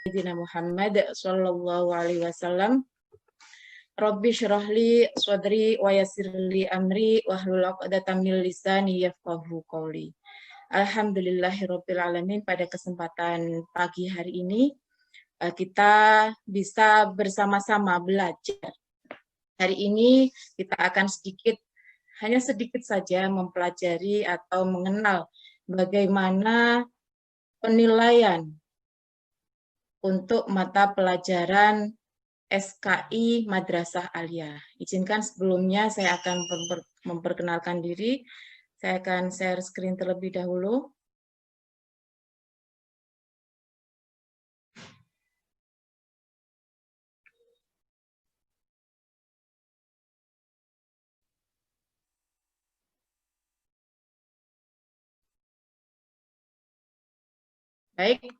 Sayyidina Muhammad sallallahu alaihi wasallam. Rabbi syrah li sadri wa yassir li amri wahlul 'uqdatam min lisani yafqahu qawli. Alhamdulillahirabbil alamin. Pada kesempatan pagi hari ini kita bisa bersama-sama belajar. Hari ini kita akan hanya sedikit saja mempelajari atau mengenal bagaimana penilaian untuk mata pelajaran SKI Madrasah Aliyah. Izinkan sebelumnya saya akan memperkenalkan diri. Saya akan share screen terlebih dahulu. Baik.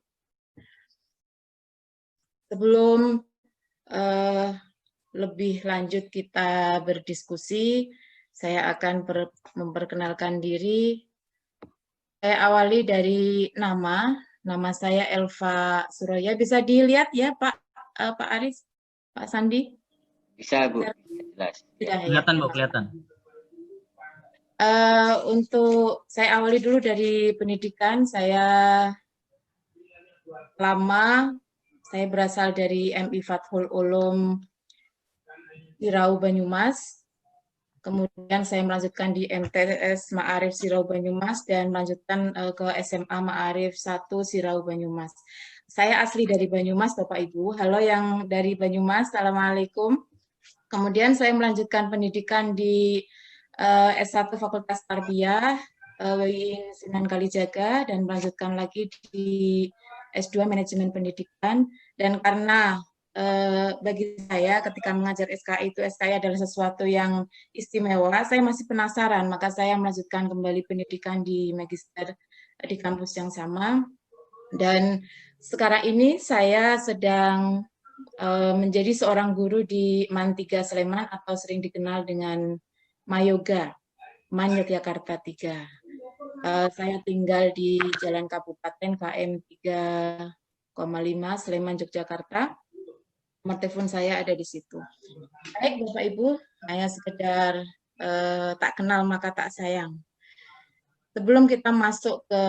Sebelum lebih lanjut kita berdiskusi, saya akan memperkenalkan diri. Saya awali dari nama. Nama saya Elva Suraya. Bisa dilihat ya Pak Aris, Pak Sandi? Bisa Bu, jelas. Kelihatan Bu, kelihatan. Untuk saya awali dulu dari pendidikan. Saya berasal dari MI Fathul Ulum Sirau Banyumas. Kemudian saya melanjutkan di MTS Ma'arif Sirau Banyumas dan melanjutkan ke SMA Ma'arif 1 Sirau Banyumas. Saya asli dari Banyumas, Bapak Ibu. Halo yang dari Banyumas, Assalamualaikum. Kemudian saya melanjutkan pendidikan di S1 Fakultas Tarbiyah WI Sunan Kalijaga dan melanjutkan lagi di S2 Manajemen Pendidikan. Dan karena bagi saya ketika mengajar SKI itu SKI adalah sesuatu yang istimewa, saya masih penasaran, maka saya melanjutkan kembali pendidikan di Magister di kampus yang sama. Dan sekarang ini saya sedang menjadi seorang guru di MAN 3 Sleman atau sering dikenal dengan Mayoga, MAN Yogyakarta 3. Saya tinggal di Jalan Kabupaten KM 3,5 Sleman, Yogyakarta. Nomor telepon saya ada di situ. Baik Bapak Ibu, hanya sekedar tak kenal maka tak sayang. Sebelum kita masuk ke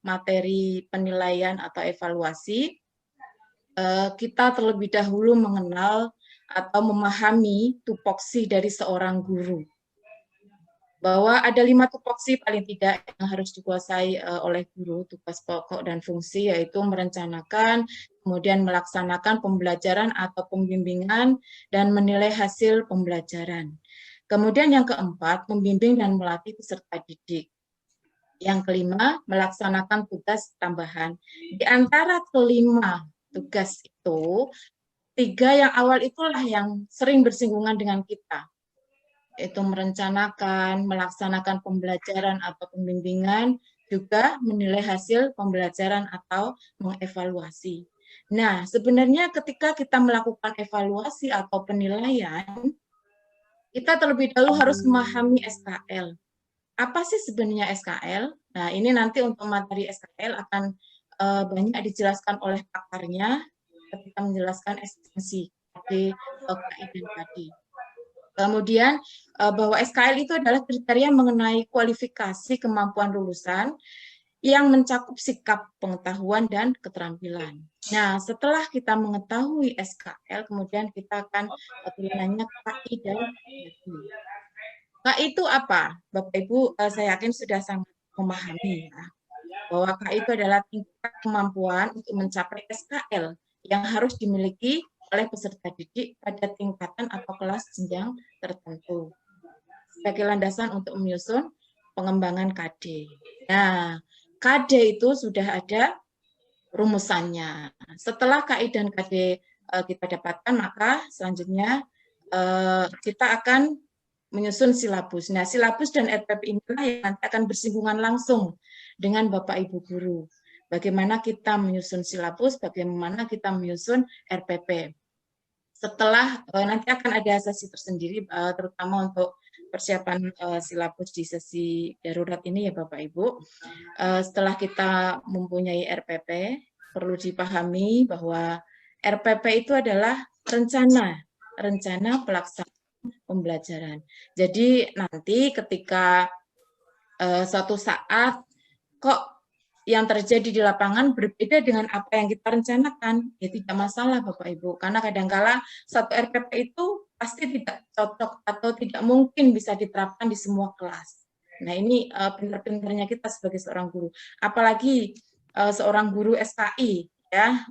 materi penilaian atau evaluasi, kita terlebih dahulu mengenal atau memahami tupoksi dari seorang guru. Bahwa ada 5 tupoksi paling tidak yang harus dikuasai oleh guru, tugas pokok dan fungsi, yaitu merencanakan, kemudian melaksanakan pembelajaran atau pembimbingan, dan menilai hasil pembelajaran. Kemudian yang keempat, membimbing dan melatih peserta didik. Yang kelima, melaksanakan tugas tambahan. Di antara kelima tugas itu, 3 yang awal itulah yang sering bersinggungan dengan kita, yaitu merencanakan, melaksanakan pembelajaran atau pembimbingan, juga menilai hasil pembelajaran atau mengevaluasi. Nah, sebenarnya ketika kita melakukan evaluasi atau penilaian, kita terlebih dahulu harus memahami SKL. Apa sih sebenarnya SKL? Nah, ini nanti untuk materi SKL akan banyak dijelaskan oleh pakarnya ketika menjelaskan esensi KD, KI, dan KD. Kemudian bahwa SKL itu adalah kriteria mengenai kualifikasi kemampuan lulusan yang mencakup sikap, pengetahuan, dan keterampilan. Nah, setelah kita mengetahui SKL, kemudian kita akan tulisannya KI dan KD. KI itu apa? Bapak Ibu, saya yakin sudah sangat memahami ya, bahwa KI itu adalah tingkat kemampuan untuk mencapai SKL yang harus dimiliki oleh peserta didik pada tingkatan atau kelas jenjang tertentu sebagai landasan untuk menyusun pengembangan KD. Nah, KD itu sudah ada rumusannya. Setelah KI dan KD kita dapatkan, maka selanjutnya kita akan menyusun silabus. Nah, silabus dan RPP inilah yang nanti akan bersinggungan langsung dengan Bapak Ibu guru. Bagaimana kita menyusun silabus, bagaimana kita menyusun RPP. Setelah nanti akan ada sesi tersendiri, terutama untuk persiapan silabus di sesi darurat ini ya Bapak Ibu. Setelah kita mempunyai RPP, perlu dipahami bahwa RPP itu adalah rencana pelaksanaan pembelajaran. Jadi nanti ketika suatu saat kok yang terjadi di lapangan berbeda dengan apa yang kita rencanakan, ya tidak masalah Bapak Ibu. Karena kadangkala satu RPP itu pasti tidak cocok atau tidak mungkin bisa diterapkan di semua kelas. Nah ini pintar-pintarnya kita sebagai seorang guru. Apalagi seorang guru SKI, ya.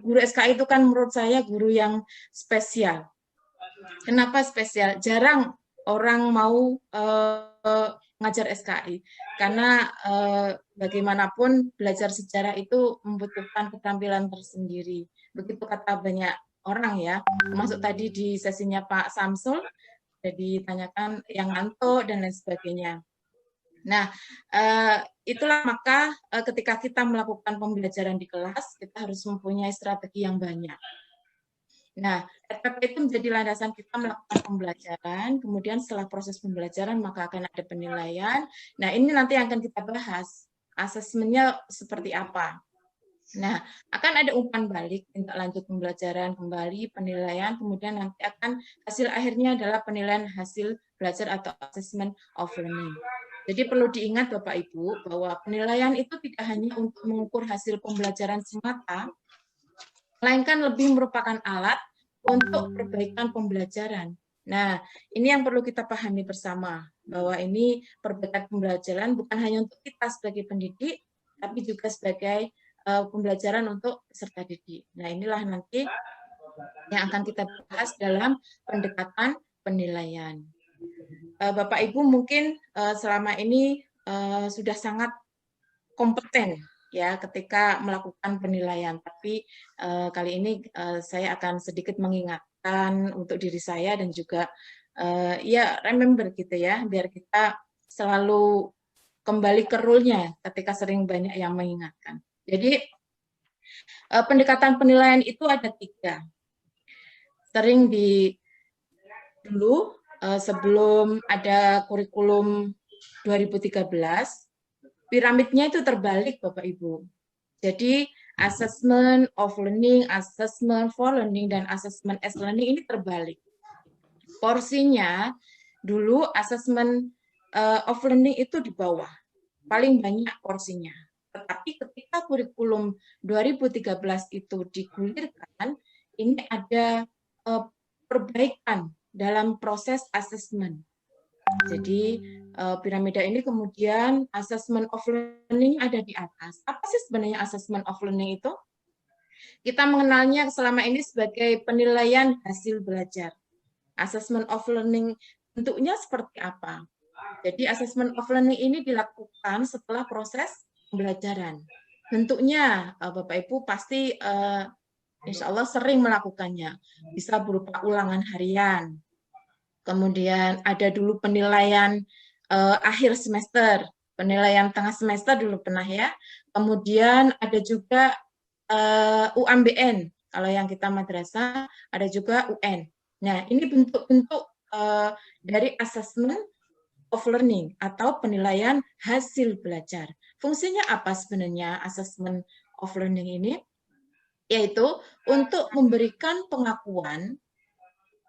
Guru SKI itu kan menurut saya guru yang spesial. Kenapa spesial? Jarang orang mau ngajar SKI karena bagaimanapun belajar sejarah itu membutuhkan keterampilan tersendiri. Begitu kata banyak orang ya, termasuk tadi di sesinya Pak Samsul, sudah ditanyakan yang ngantuk dan lain sebagainya. Nah, itulah maka ketika kita melakukan pembelajaran di kelas, kita harus mempunyai strategi yang banyak. Nah, RPP itu menjadi landasan kita melakukan pembelajaran, kemudian setelah proses pembelajaran maka akan ada penilaian. Nah, ini nanti yang akan kita bahas, asesmennya seperti apa. Nah, akan ada umpan balik, tindak lanjut pembelajaran kembali, penilaian, kemudian nanti akan hasil akhirnya adalah penilaian hasil belajar atau assessment of learning. Jadi perlu diingat Bapak Ibu bahwa penilaian itu tidak hanya untuk mengukur hasil pembelajaran semata, melainkan lebih merupakan alat untuk perbaikan pembelajaran. Nah, ini yang perlu kita pahami bersama, bahwa ini perbaikan pembelajaran bukan hanya untuk kita sebagai pendidik, tapi juga sebagai pembelajaran untuk peserta didik. Nah, inilah nanti yang akan kita bahas dalam pendekatan penilaian. Bapak Ibu mungkin selama ini sudah sangat kompeten ya ketika melakukan penilaian. Tapi kali ini saya akan sedikit mengingatkan untuk diri saya dan juga ya remember gitu ya, biar kita selalu kembali ke rule-nya ketika sering banyak yang mengingatkan. Jadi pendekatan penilaian itu ada 3. Sering dulu sebelum ada kurikulum 2013, piramidnya itu terbalik Bapak Ibu. Jadi assessment of learning, assessment for learning, dan assessment as learning ini terbalik. Porsinya dulu assessment of learning itu di bawah, paling banyak porsinya. Tetapi ketika kurikulum 2013 itu digulirkan, ini ada perbaikan dalam proses assessment. Jadi piramida ini kemudian assessment of learning ada di atas. Apa sih sebenarnya assessment of learning itu? Kita mengenalnya selama ini sebagai penilaian hasil belajar. Assessment of learning bentuknya seperti apa? Jadi assessment of learning ini dilakukan setelah proses pembelajaran. Bentuknya Bapak Ibu pasti insya Allah sering melakukannya. Bisa berupa ulangan harian. Kemudian ada dulu penilaian akhir semester, penilaian tengah semester dulu pernah ya. Kemudian ada juga UMBN, kalau yang kita madrasah ada juga UN. Nah, ini bentuk-bentuk dari assessment of learning atau penilaian hasil belajar. Fungsinya apa sebenarnya assessment of learning ini? Yaitu untuk memberikan pengakuan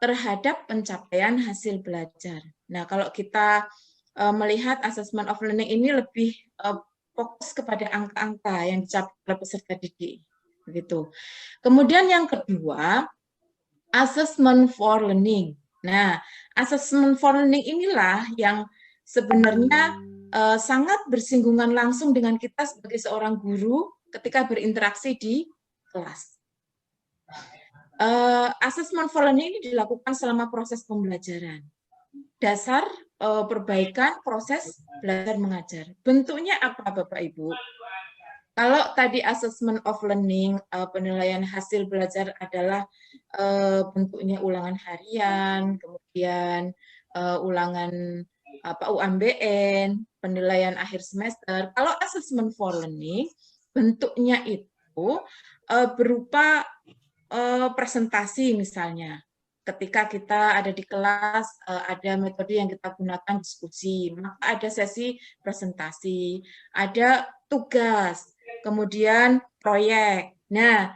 terhadap pencapaian hasil belajar. Nah, kalau kita melihat assessment of learning ini lebih fokus kepada angka-angka yang dicapai oleh peserta didik. Begitu. Kemudian yang kedua, assessment for learning. Nah, assessment for learning inilah yang sebenarnya sangat bersinggungan langsung dengan kita sebagai seorang guru ketika berinteraksi di kelas. Assessment for learning ini dilakukan selama proses pembelajaran. Dasar perbaikan proses belajar mengajar. Bentuknya apa Bapak Ibu? Kalau tadi assessment of learning, penilaian hasil belajar adalah bentuknya ulangan harian, kemudian ulangan UMBN, penilaian akhir semester. Kalau assessment for learning, bentuknya itu berupa presentasi misalnya. Ketika kita ada di kelas, ada metode yang kita gunakan diskusi, maka ada sesi presentasi, ada tugas. kemudian proyek. Nah,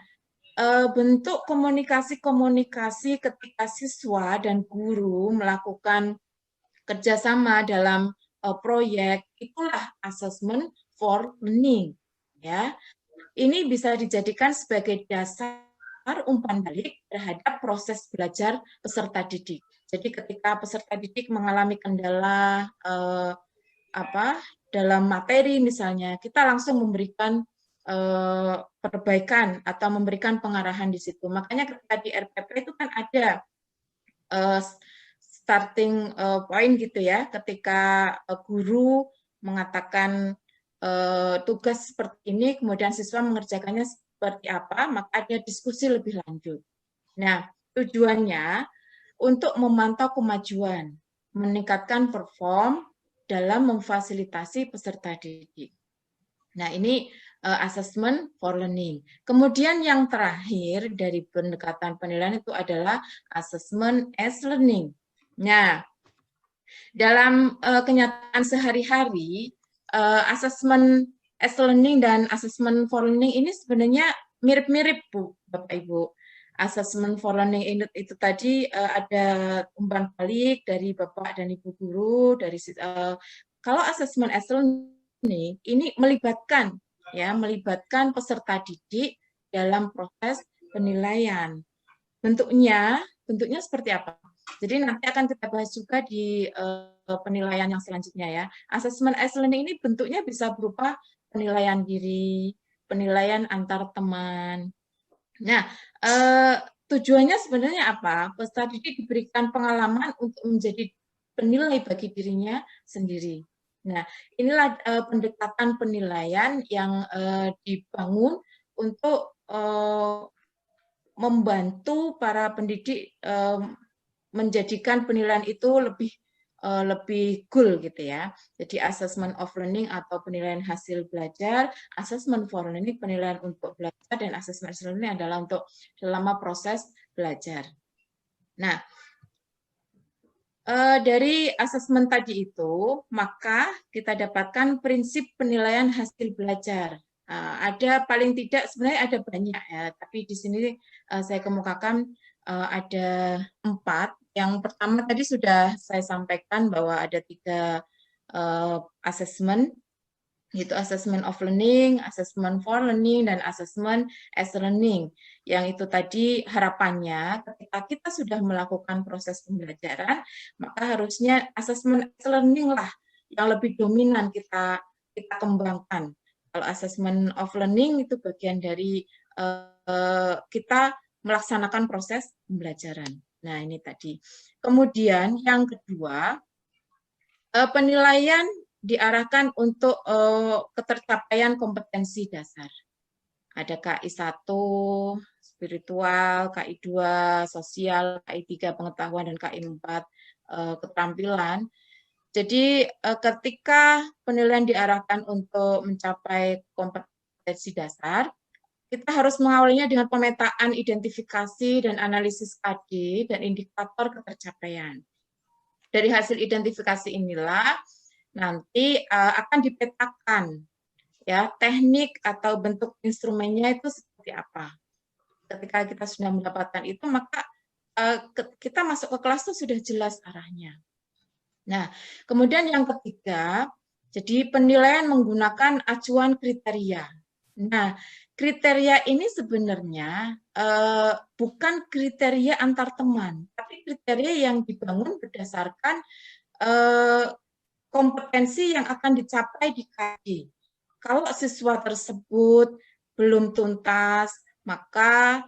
bentuk komunikasi-komunikasi ketika siswa dan guru melakukan kerjasama dalam proyek, itulah assessment for learning. Ya, ini bisa dijadikan sebagai dasar umpan balik terhadap proses belajar peserta didik. Jadi ketika peserta didik mengalami kendala dalam materi misalnya, kita langsung memberikan perbaikan atau memberikan pengarahan di situ. Makanya ketika di RPP itu kan ada starting point gitu ya, ketika guru mengatakan tugas seperti ini, kemudian siswa mengerjakannya seperti apa, maka ada diskusi lebih lanjut. Nah, tujuannya untuk memantau kemajuan, meningkatkan perform dalam memfasilitasi peserta didik. Nah, ini assessment for learning. Kemudian yang terakhir dari pendekatan penilaian itu adalah assessment as learning. Nah, dalam kenyataan sehari-hari, assessment as learning dan assessment for learning ini sebenarnya mirip-mirip, Bu, Bapak Ibu. Assessment for learning itu tadi ada umpan balik dari Bapak dan Ibu guru, dari kalau assessment as learning ini melibatkan peserta didik dalam proses penilaian. Bentuknya seperti apa? Jadi nanti akan kita bahas juga di penilaian yang selanjutnya ya. Assessment as learning ini bentuknya bisa berupa penilaian diri, penilaian antar teman. Nah, tujuannya sebenarnya apa? Peserta didik diberikan pengalaman untuk menjadi penilai bagi dirinya sendiri. Nah, inilah pendekatan penilaian yang dibangun untuk membantu para pendidik menjadikan penilaian itu lebih goal gitu ya. Jadi assessment of learning atau penilaian hasil belajar, assessment for learning penilaian untuk belajar, dan assessment learning adalah untuk selama proses belajar. Nah, dari assessment tadi itu, maka kita dapatkan prinsip penilaian hasil belajar. Ada paling tidak, sebenarnya ada banyak ya, tapi di sini saya kemukakan ada 4. Yang pertama tadi sudah saya sampaikan bahwa ada 3 assessment, yaitu assessment of learning, assessment for learning, dan assessment as learning. Yang itu tadi harapannya ketika kita sudah melakukan proses pembelajaran, maka harusnya assessment as learning lah yang lebih dominan kita kembangkan. Kalau assessment of learning itu bagian dari kita melaksanakan proses pembelajaran. Nah, ini tadi. Kemudian yang kedua, penilaian diarahkan untuk ketercapaian kompetensi dasar. Ada KI 1, spiritual, KI 2, sosial, KI 3, pengetahuan, dan KI 4, keterampilan. Jadi ketika penilaian diarahkan untuk mencapai kompetensi dasar, kita harus mengawalinya dengan pemetaan, identifikasi, dan analisis KD dan indikator ketercapaian. Dari hasil identifikasi inilah nanti akan dipetakan ya teknik atau bentuk instrumennya itu seperti apa. Ketika kita sudah mendapatkan itu, maka kita masuk ke kelas itu sudah jelas arahnya. Nah, kemudian yang ketiga, jadi penilaian menggunakan acuan kriteria. Nah, kriteria ini sebenarnya bukan kriteria antar teman, tapi kriteria yang dibangun berdasarkan kompetensi yang akan dicapai di KD. Kalau siswa tersebut belum tuntas, maka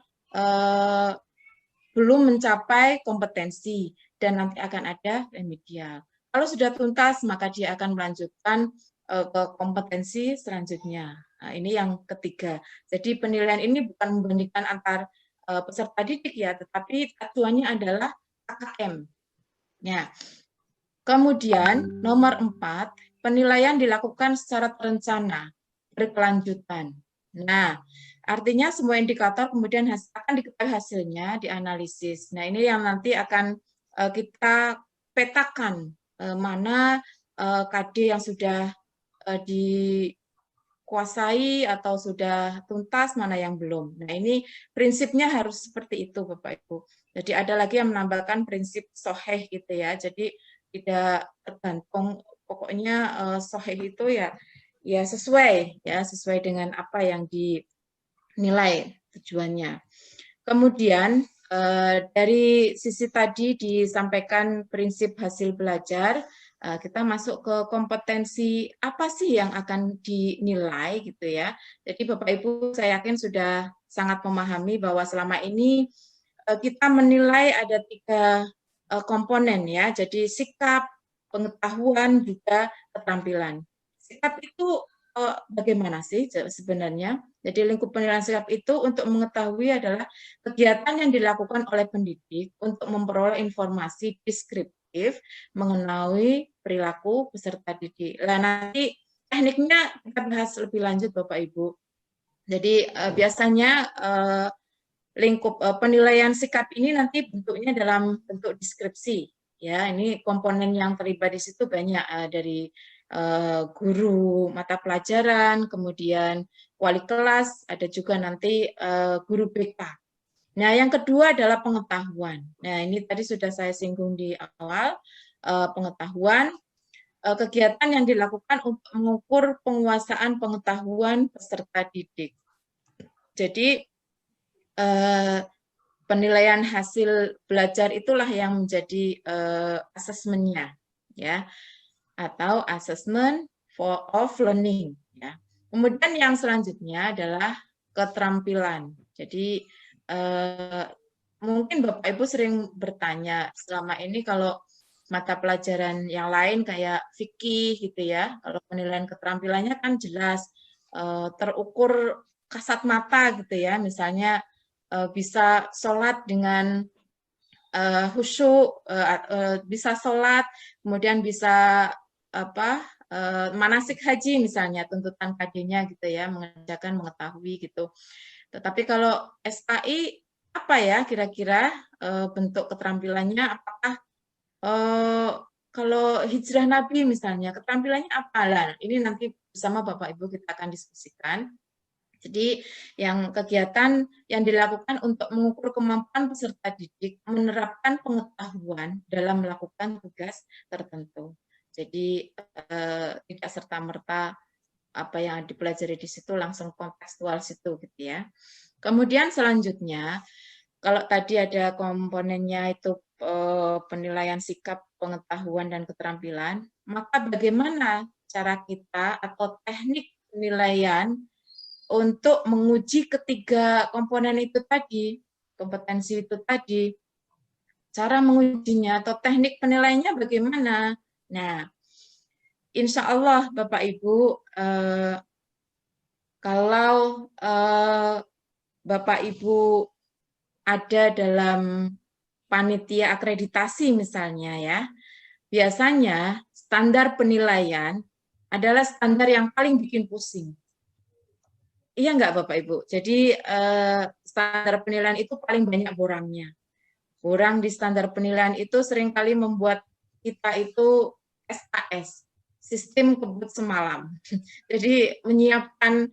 belum mencapai kompetensi dan nanti akan ada remedial. Kalau sudah tuntas, maka dia akan melanjutkan ke kompetensi selanjutnya. Nah, ini yang ketiga. Jadi penilaian ini bukan membandingkan antar peserta didik ya, tetapi acuannya adalah KKM. Ya. Kemudian nomor 4, penilaian dilakukan secara terencana, berkelanjutan. Nah, artinya semua indikator kemudian akan diketahui hasilnya, dianalisis. Nah, ini yang nanti akan kita petakan mana KD yang sudah kuasai atau sudah tuntas, mana yang belum. Nah, ini prinsipnya harus seperti itu, Bapak Ibu. Jadi ada lagi yang menambahkan prinsip soheh gitu ya. Jadi tidak tergantung, pokoknya soheh itu ya sesuai dengan apa yang dinilai tujuannya. Kemudian dari sisi tadi disampaikan prinsip hasil belajar, kita masuk ke kompetensi apa sih yang akan dinilai gitu ya. Jadi Bapak Ibu saya yakin sudah sangat memahami bahwa selama ini kita menilai ada 3 komponen ya. Jadi sikap, pengetahuan, juga keterampilan. Sikap itu bagaimana sih sebenarnya? Jadi lingkup penilaian sikap itu untuk mengetahui adalah kegiatan yang dilakukan oleh pendidik untuk memperoleh informasi deskriptif mengenai perilaku peserta didik. Nah, nanti tekniknya kita bahas lebih lanjut Bapak Ibu. Jadi biasanya lingkup penilaian sikap ini nanti bentuknya dalam bentuk deskripsi. Ya, ini komponen yang terlibat di situ banyak dari guru mata pelajaran, kemudian wali kelas, ada juga nanti guru BK. Nah, yang kedua adalah pengetahuan. Nah, ini tadi sudah saya singgung di awal, pengetahuan, kegiatan yang dilakukan untuk mengukur penguasaan pengetahuan peserta didik. Jadi, penilaian hasil belajar itulah yang menjadi asesmennya, ya, atau assessment of learning. Ya. Kemudian yang selanjutnya adalah keterampilan. Jadi mungkin Bapak Ibu sering bertanya selama ini kalau mata pelajaran yang lain kayak fikih gitu ya, kalau penilaian keterampilannya kan jelas terukur kasat mata gitu ya, misalnya bisa sholat dengan khusyuk, bisa sholat, kemudian bisa manasik haji misalnya, tuntutan KD-nya gitu ya, mengerjakan, mengetahui gitu. Tetapi kalau SAI apa ya kira-kira bentuk keterampilannya? Apakah kalau hijrah Nabi misalnya keterampilannya apa? Lah, ini nanti bersama Bapak Ibu kita akan diskusikan. Jadi yang kegiatan yang dilakukan untuk mengukur kemampuan peserta didik menerapkan pengetahuan dalam melakukan tugas tertentu. Jadi tidak serta-merta apa yang dipelajari di situ langsung kontekstual situ gitu ya. Kemudian selanjutnya kalau tadi ada komponennya itu penilaian sikap, pengetahuan dan keterampilan, maka bagaimana cara kita atau teknik penilaian untuk menguji ketiga komponen itu tadi, kompetensi itu tadi, cara mengujinya atau teknik penilaiannya bagaimana? Nah, insya Allah Bapak Ibu, kalau Bapak Ibu ada dalam panitia akreditasi misalnya ya, biasanya standar penilaian adalah standar yang paling bikin pusing. Iya enggak Bapak Ibu? Jadi standar penilaian itu paling banyak borangnya. Borang di standar penilaian itu seringkali membuat kita itu SAS, sistem kebut semalam. Jadi menyiapkan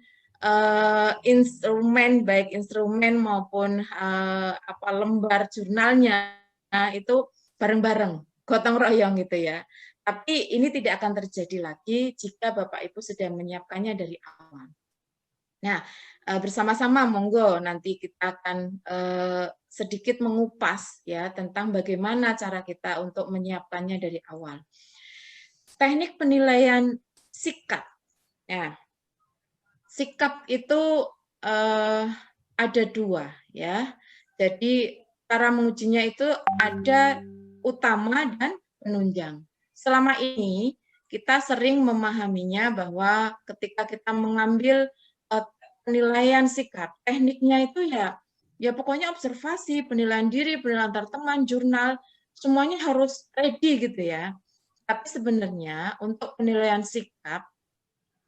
instrumen, baik instrumen maupun lembar jurnalnya itu bareng-bareng, gotong royong gitu ya. Tapi ini tidak akan terjadi lagi jika Bapak Ibu sudah menyiapkannya dari awal. Nah, bersama-sama monggo nanti kita akan sedikit mengupas ya tentang bagaimana cara kita untuk menyiapkannya dari awal. Teknik penilaian sikap. Ya, sikap itu ada 2 ya. Jadi cara mengujinya itu ada utama dan penunjang. Selama ini kita sering memahaminya bahwa ketika kita mengambil penilaian sikap, tekniknya itu ya pokoknya observasi, penilaian diri, penilaian antar teman, jurnal, semuanya harus ready gitu ya. Tapi sebenarnya untuk penilaian sikap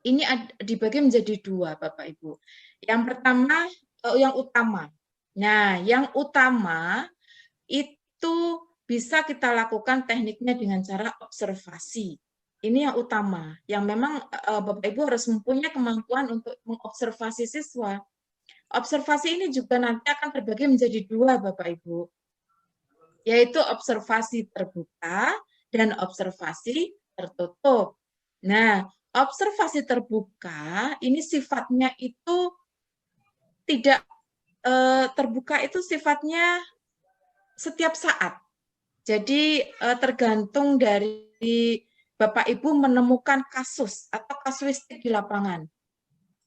ini dibagi menjadi 2 Bapak Ibu. Yang pertama yang utama. Nah, yang utama itu bisa kita lakukan tekniknya dengan cara observasi. Ini yang utama, yang memang Bapak Ibu harus mempunyai kemampuan untuk mengobservasi siswa. Observasi ini juga nanti akan terbagi menjadi dua, Bapak Ibu, yaitu observasi terbuka dan observasi tertutup. Nah, observasi terbuka ini sifatnya itu tidak terbuka, itu sifatnya setiap saat. Jadi tergantung dari Bapak Ibu menemukan kasus atau kasuistik di lapangan.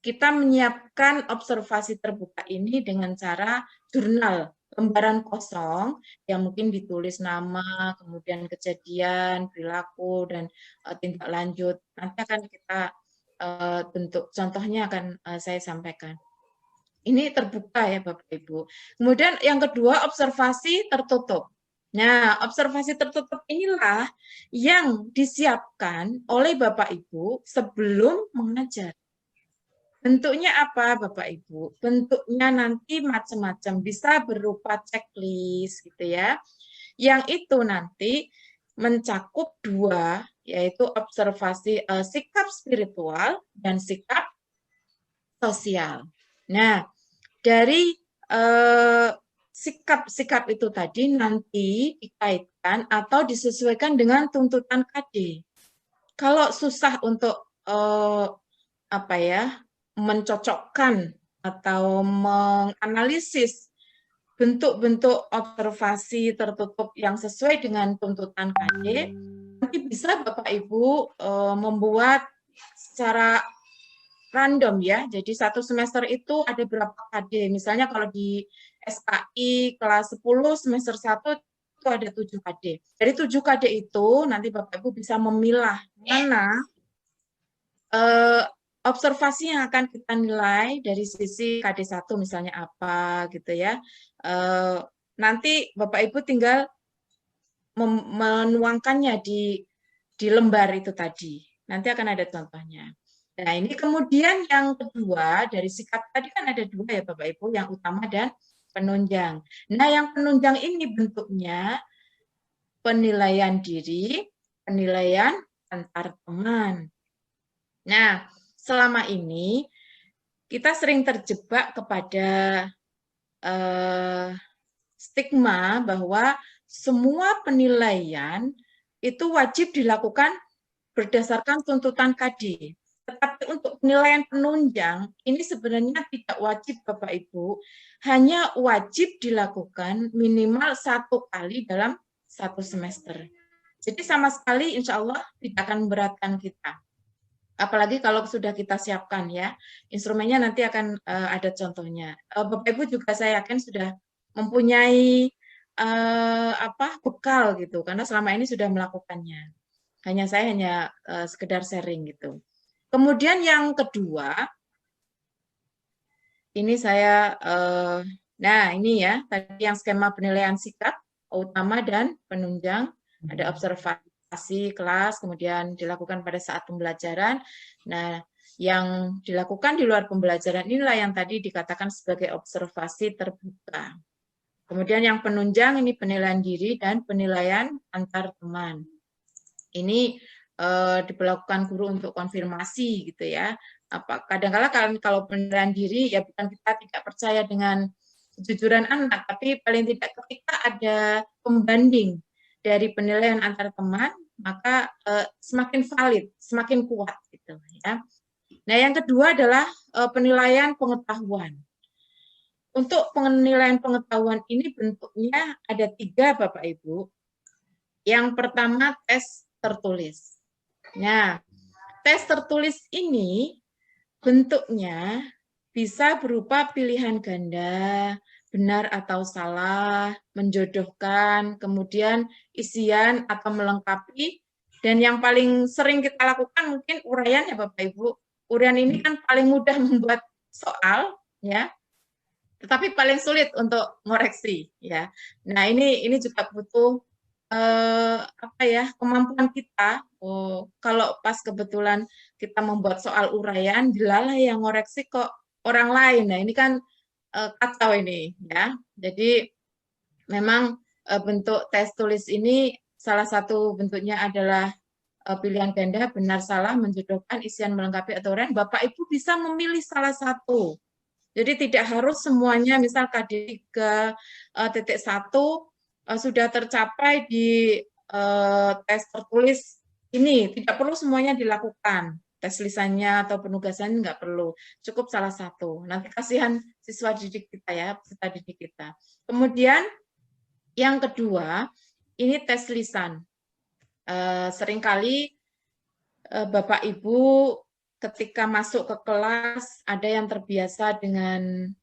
Kita menyiapkan observasi terbuka ini dengan cara jurnal, lembaran kosong yang mungkin ditulis nama, kemudian kejadian, perilaku, dan tindak lanjut. Nanti akan kita bentuk contohnya akan saya sampaikan. Ini terbuka ya Bapak Ibu. Kemudian yang kedua, observasi tertutup. Nah, observasi tertutup inilah yang disiapkan oleh Bapak Ibu sebelum mengajar. Bentuknya apa Bapak Ibu? Bentuknya nanti macam-macam, bisa berupa checklist gitu ya. Yang itu nanti mencakup dua, yaitu observasi sikap spiritual dan sikap sosial. Nah, dari sikap-sikap itu tadi nanti dikaitkan atau disesuaikan dengan tuntutan KD. Kalau susah untuk apa ya, mencocokkan atau menganalisis bentuk-bentuk observasi tertutup yang sesuai dengan tuntutan KD, nanti bisa Bapak Ibu membuat secara random ya. Jadi satu semester itu ada berapa KD. Misalnya kalau di SKI kelas 10 semester 1 itu ada 7 KD. Dari 7 KD itu nanti Bapak Ibu bisa memilah mana observasi yang akan kita nilai dari sisi KD 1 misalnya apa gitu ya. Nanti Bapak Ibu tinggal menuangkannya di lembar itu tadi. Nanti akan ada contohnya. Nah, ini kemudian yang kedua, dari sikap tadi kan ada dua ya Bapak Ibu, yang utama dan penunjang. Nah, yang penunjang ini bentuknya penilaian diri, penilaian antar teman. Nah, selama ini kita sering terjebak kepada stigma bahwa semua penilaian itu wajib dilakukan berdasarkan tuntutan KD. Tetapi untuk penilaian penunjang, ini sebenarnya tidak wajib Bapak Ibu, hanya wajib dilakukan minimal 1 kali dalam 1 semester. Jadi sama sekali insya Allah tidak akan memberatkan kita. Apalagi kalau sudah kita siapkan ya, instrumennya nanti akan ada contohnya. Bapak Ibu juga saya yakin sudah mempunyai bekal gitu, karena selama ini sudah melakukannya. Saya hanya sekedar sharing gitu. Kemudian yang kedua, ini saya, nah ini ya, tadi yang skema penilaian sikap, utama dan penunjang, ada observasi kelas, kemudian dilakukan pada saat pembelajaran. Nah, yang dilakukan di luar pembelajaran inilah yang tadi dikatakan sebagai observasi terbuka. Kemudian yang penunjang ini penilaian diri dan penilaian antar teman. Ini diperlakukan guru untuk konfirmasi gitu ya. Kadang-kadang kalau penilaian diri ya bukan kita tidak percaya dengan kejujuran anak, tapi paling tidak ketika ada pembanding dari penilaian antar teman, maka semakin valid, semakin kuat gitu ya. Nah, yang kedua adalah penilaian pengetahuan. Untuk penilaian pengetahuan ini bentuknya ada 3 Bapak Ibu. Yang pertama tes tertulis. Nah, tes tertulis ini bentuknya bisa berupa pilihan ganda, benar atau salah, menjodohkan, kemudian isian atau melengkapi, dan yang paling sering kita lakukan mungkin uraian ya Bapak Ibu. Uraian ini kan paling mudah membuat soal, ya, tetapi paling sulit untuk ngoreksi, ya. Nah, ini juga butuh kemampuan kita. Kalau pas kebetulan kita membuat soal uraian, dilalah yang ngoreksi kok orang lain. Nah, ini kan kacau ini ya. Jadi memang bentuk tes tulis ini salah satu bentuknya adalah pilihan ganda benar salah menjodohkan isian melengkapi atau uraian, Bapak Ibu bisa memilih salah satu. Jadi tidak harus semuanya, misal KD 3.1 sudah tercapai di tes tertulis ini, tidak perlu semuanya dilakukan. Tes lisannya atau penugasan nggak perlu, cukup salah satu. Nanti kasihan siswa didik kita ya, peserta didik kita. Kemudian yang kedua, ini tes lisan. Seringkali Bapak Ibu ketika masuk ke kelas ada yang terbiasa dengan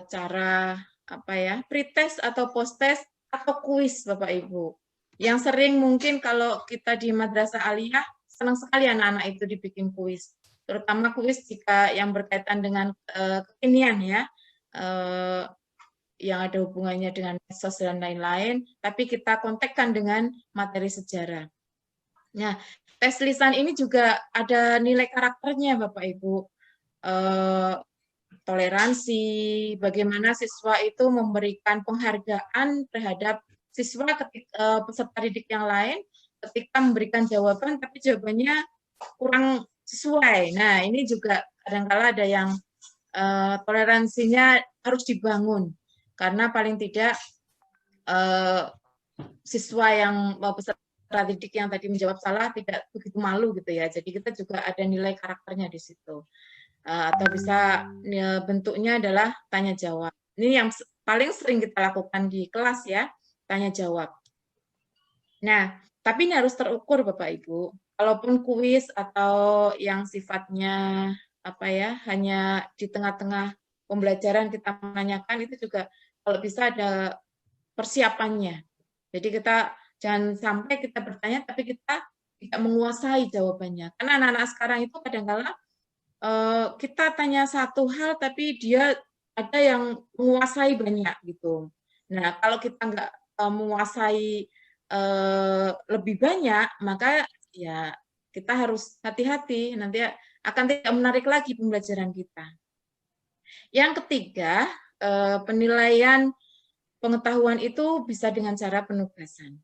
cara apa ya, pretest atau posttest atau kuis Bapak Ibu. Yang sering mungkin kalau kita di madrasah aliyah senang sekali anak-anak itu dibikin kuis, terutama kuis jika yang berkaitan dengan kekinian ya, yang ada hubungannya dengan medsos dan lain-lain, tapi kita kontekkan dengan materi sejarah. Nah, tes lisan ini juga ada nilai karakternya, Bapak Ibu. Toleransi, bagaimana siswa itu memberikan penghargaan terhadap siswa ketika peserta didik yang lain ketika memberikan jawaban, tapi jawabannya kurang sesuai. Nah, ini juga kadang-kala ada yang toleransinya harus dibangun, karena paling tidak siswa yang peserta didik yang tadi menjawab salah tidak begitu malu gitu ya. Jadi kita juga ada nilai karakternya di situ. Atau bisa ya, bentuknya adalah tanya jawab. Ini yang paling sering kita lakukan di kelas ya, tanya jawab. Nah, tapi ini harus terukur Bapak Ibu. Kalaupun kuis atau yang sifatnya apa ya, hanya di tengah-tengah pembelajaran kita menanyakan, itu juga kalau bisa ada persiapannya. Jadi kita jangan sampai kita bertanya tapi kita tidak menguasai jawabannya. Karena anak-anak sekarang itu kadang-kala kita tanya satu hal tapi dia ada yang menguasai banyak gitu. Nah, kalau kita nggak menguasai lebih banyak, maka ya kita harus hati-hati, nanti akan tidak menarik lagi pembelajaran kita. Yang ketiga, penilaian pengetahuan itu bisa dengan cara penugasan.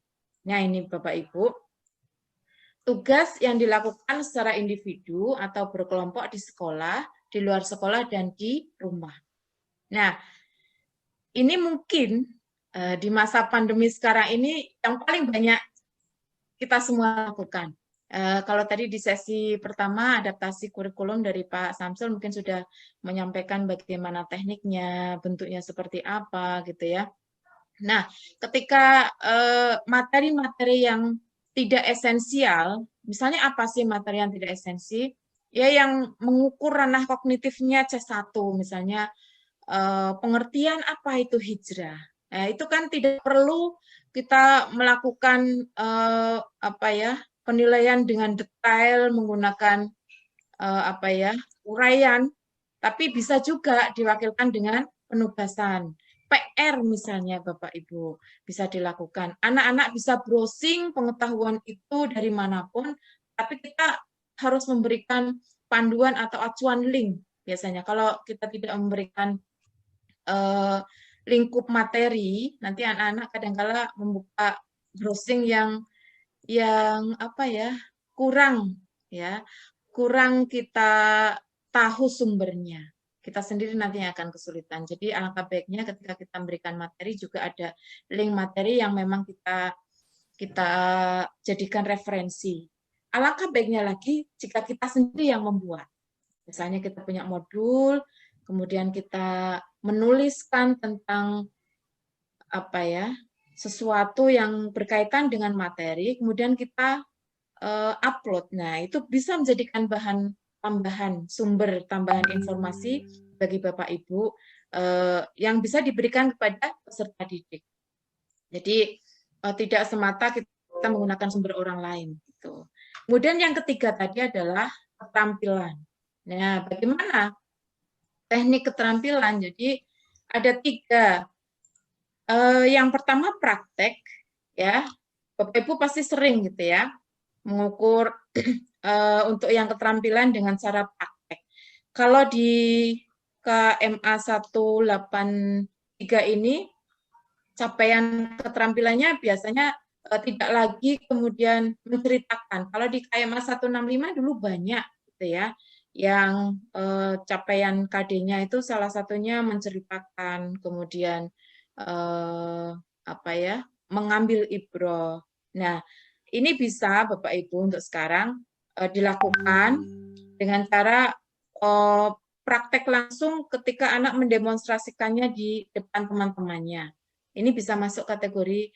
Nah, ini Bapak Ibu, tugas yang dilakukan secara individu atau berkelompok di sekolah, di luar sekolah, dan di rumah. Nah, ini mungkin di masa pandemi sekarang ini yang paling banyak kita semua lakukan. Kalau tadi di sesi pertama adaptasi kurikulum dari Pak Samsul mungkin sudah menyampaikan bagaimana tekniknya, bentuknya seperti apa gitu ya. Nah, ketika materi-materi yang tidak esensial, misalnya apa sih materi yang tidak esensi? Ya yang mengukur ranah kognitifnya C1, misalnya pengertian apa itu hijrah. Nah, itu kan tidak perlu kita melakukan apa ya, penilaian dengan detail menggunakan apa ya, uraian, tapi bisa juga diwakilkan dengan penugasan. PR misalnya Bapak Ibu bisa dilakukan. Anak-anak bisa browsing pengetahuan itu dari manapun, tapi kita harus memberikan panduan atau acuan link biasanya. Kalau kita tidak memberikan lingkup materi, nanti anak-anak kadang-kala membuka browsing yang apa ya, kurang ya, kurang kita tahu sumbernya. Kita sendiri nanti akan kesulitan. Jadi alangkah baiknya ketika kita memberikan materi juga ada link materi yang memang kita jadikan referensi. Alangkah baiknya lagi jika kita sendiri yang membuat. Misalnya kita punya modul, kemudian kita menuliskan tentang apa ya, sesuatu yang berkaitan dengan materi, kemudian kita upload. Nah, itu bisa menjadikan bahan tambahan, sumber tambahan informasi bagi Bapak Ibu yang bisa diberikan kepada peserta didik. Jadi tidak semata kita menggunakan sumber orang lain. Gitu. Kemudian yang ketiga tadi adalah keterampilan. Nah, bagaimana teknik keterampilan? Jadi ada 3. Yang pertama praktek, ya. Bapak Ibu pasti sering gitu ya mengukur untuk yang keterampilan dengan cara praktek. Kalau di KMA 183 ini capaian keterampilannya biasanya tidak lagi kemudian menceritakan. Kalau di KMA 165 dulu banyak gitu ya, yang capaian KD-nya itu salah satunya menceritakan, kemudian apa ya, mengambil ibroh. Nah, ini bisa Bapak Ibu untuk sekarang dilakukan dengan cara praktek langsung ketika anak mendemonstrasikannya di depan teman-temannya. Ini bisa masuk kategori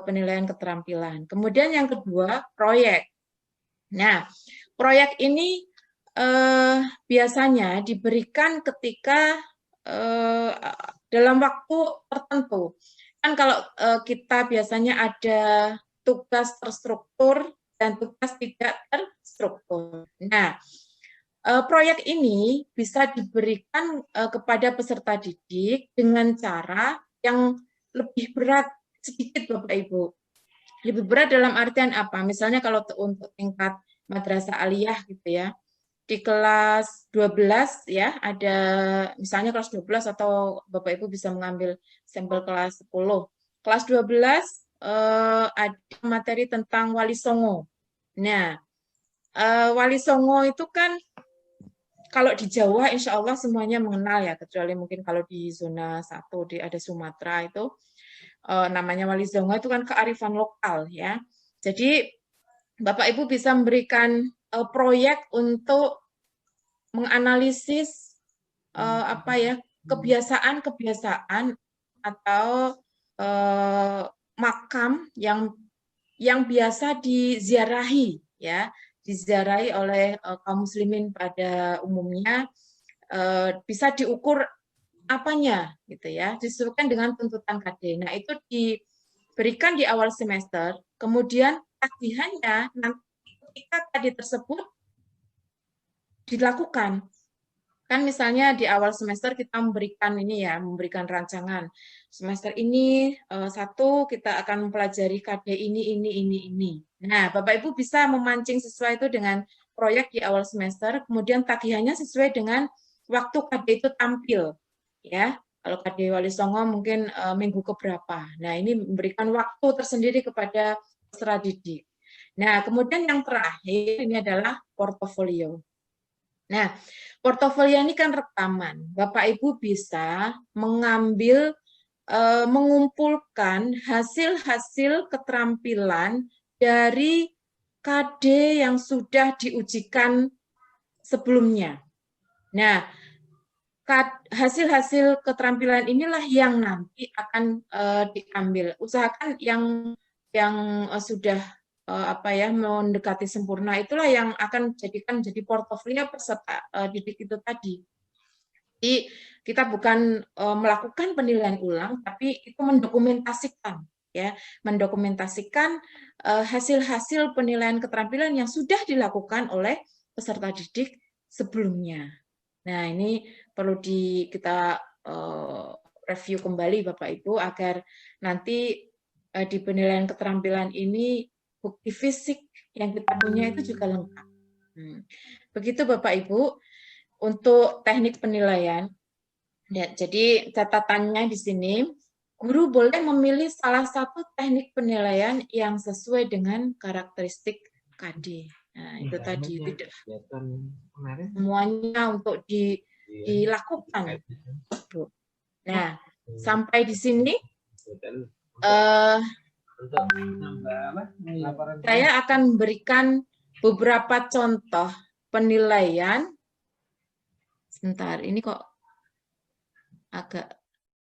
penilaian keterampilan. Kemudian yang kedua, proyek. Nah, proyek ini biasanya diberikan ketika dalam waktu tertentu. Kan kalau kita biasanya ada tugas terstruktur dan tugas tidak terstruktur. Nah, proyek ini bisa diberikan kepada peserta didik dengan cara yang lebih berat sedikit, Bapak Ibu. Lebih berat dalam artian apa? Misalnya kalau untuk tingkat madrasah aliyah gitu ya, di kelas 12 ya, ada misalnya kelas 12 atau Bapak Ibu bisa mengambil sampel kelas 10. Kelas 12 ada materi tentang Wali Songo. Nah, Wali Songo itu kan kalau di Jawa insya Allah semuanya mengenal ya, kecuali mungkin kalau di zona 1 ada Sumatera itu namanya Wali Songo itu kan kearifan lokal ya. Jadi Bapak Ibu bisa memberikan proyek untuk menganalisis apa ya, kebiasaan-kebiasaan atau makam yang biasa diziarahi ya, diziarahi oleh kaum muslimin pada umumnya, bisa diukur apanya gitu ya, disesuaikan dengan tuntutan KD. Nah, itu diberikan di awal semester, kemudian tagihannya nanti ketika KD tersebut dilakukan. Kan misalnya di awal semester kita memberikan ini ya, memberikan rancangan. Semester ini satu kita akan mempelajari KD ini. Nah, Bapak Ibu bisa memancing sesuai itu dengan proyek di awal semester, kemudian tagihannya sesuai dengan waktu KD itu tampil. Ya, kalau KD Wali Songo mungkin minggu keberapa. Nah, ini memberikan waktu tersendiri kepada peserta didik. Nah, kemudian yang terakhir ini adalah portofolio. Nah, portofolio ini kan rekaman. Bapak Ibu bisa mengambil, mengumpulkan hasil-hasil keterampilan dari KD yang sudah diujikan sebelumnya. Nah, hasil-hasil keterampilan inilah yang nanti akan diambil. Usahakan yang sudah apa ya, mendekati sempurna itulah yang akan jadikan jadi portofolio peserta didik itu tadi. Jadi kita bukan melakukan penilaian ulang, tapi itu mendokumentasikan ya, mendokumentasikan hasil-hasil penilaian keterampilan yang sudah dilakukan oleh peserta didik sebelumnya. Nah, ini perlu kita review kembali Bapak Ibu agar nanti di penilaian keterampilan ini bukti fisik yang kita punya itu juga lengkap. Begitu Bapak Ibu untuk teknik penilaian. Ya, jadi catatannya di sini, guru boleh memilih salah satu teknik penilaian yang sesuai dengan karakteristik KD. Nah, itu tadi tidak semuanya untuk dilakukan. Nah, sampai di sini saya akan memberikan beberapa contoh penilaian. Sebentar, ini kok agak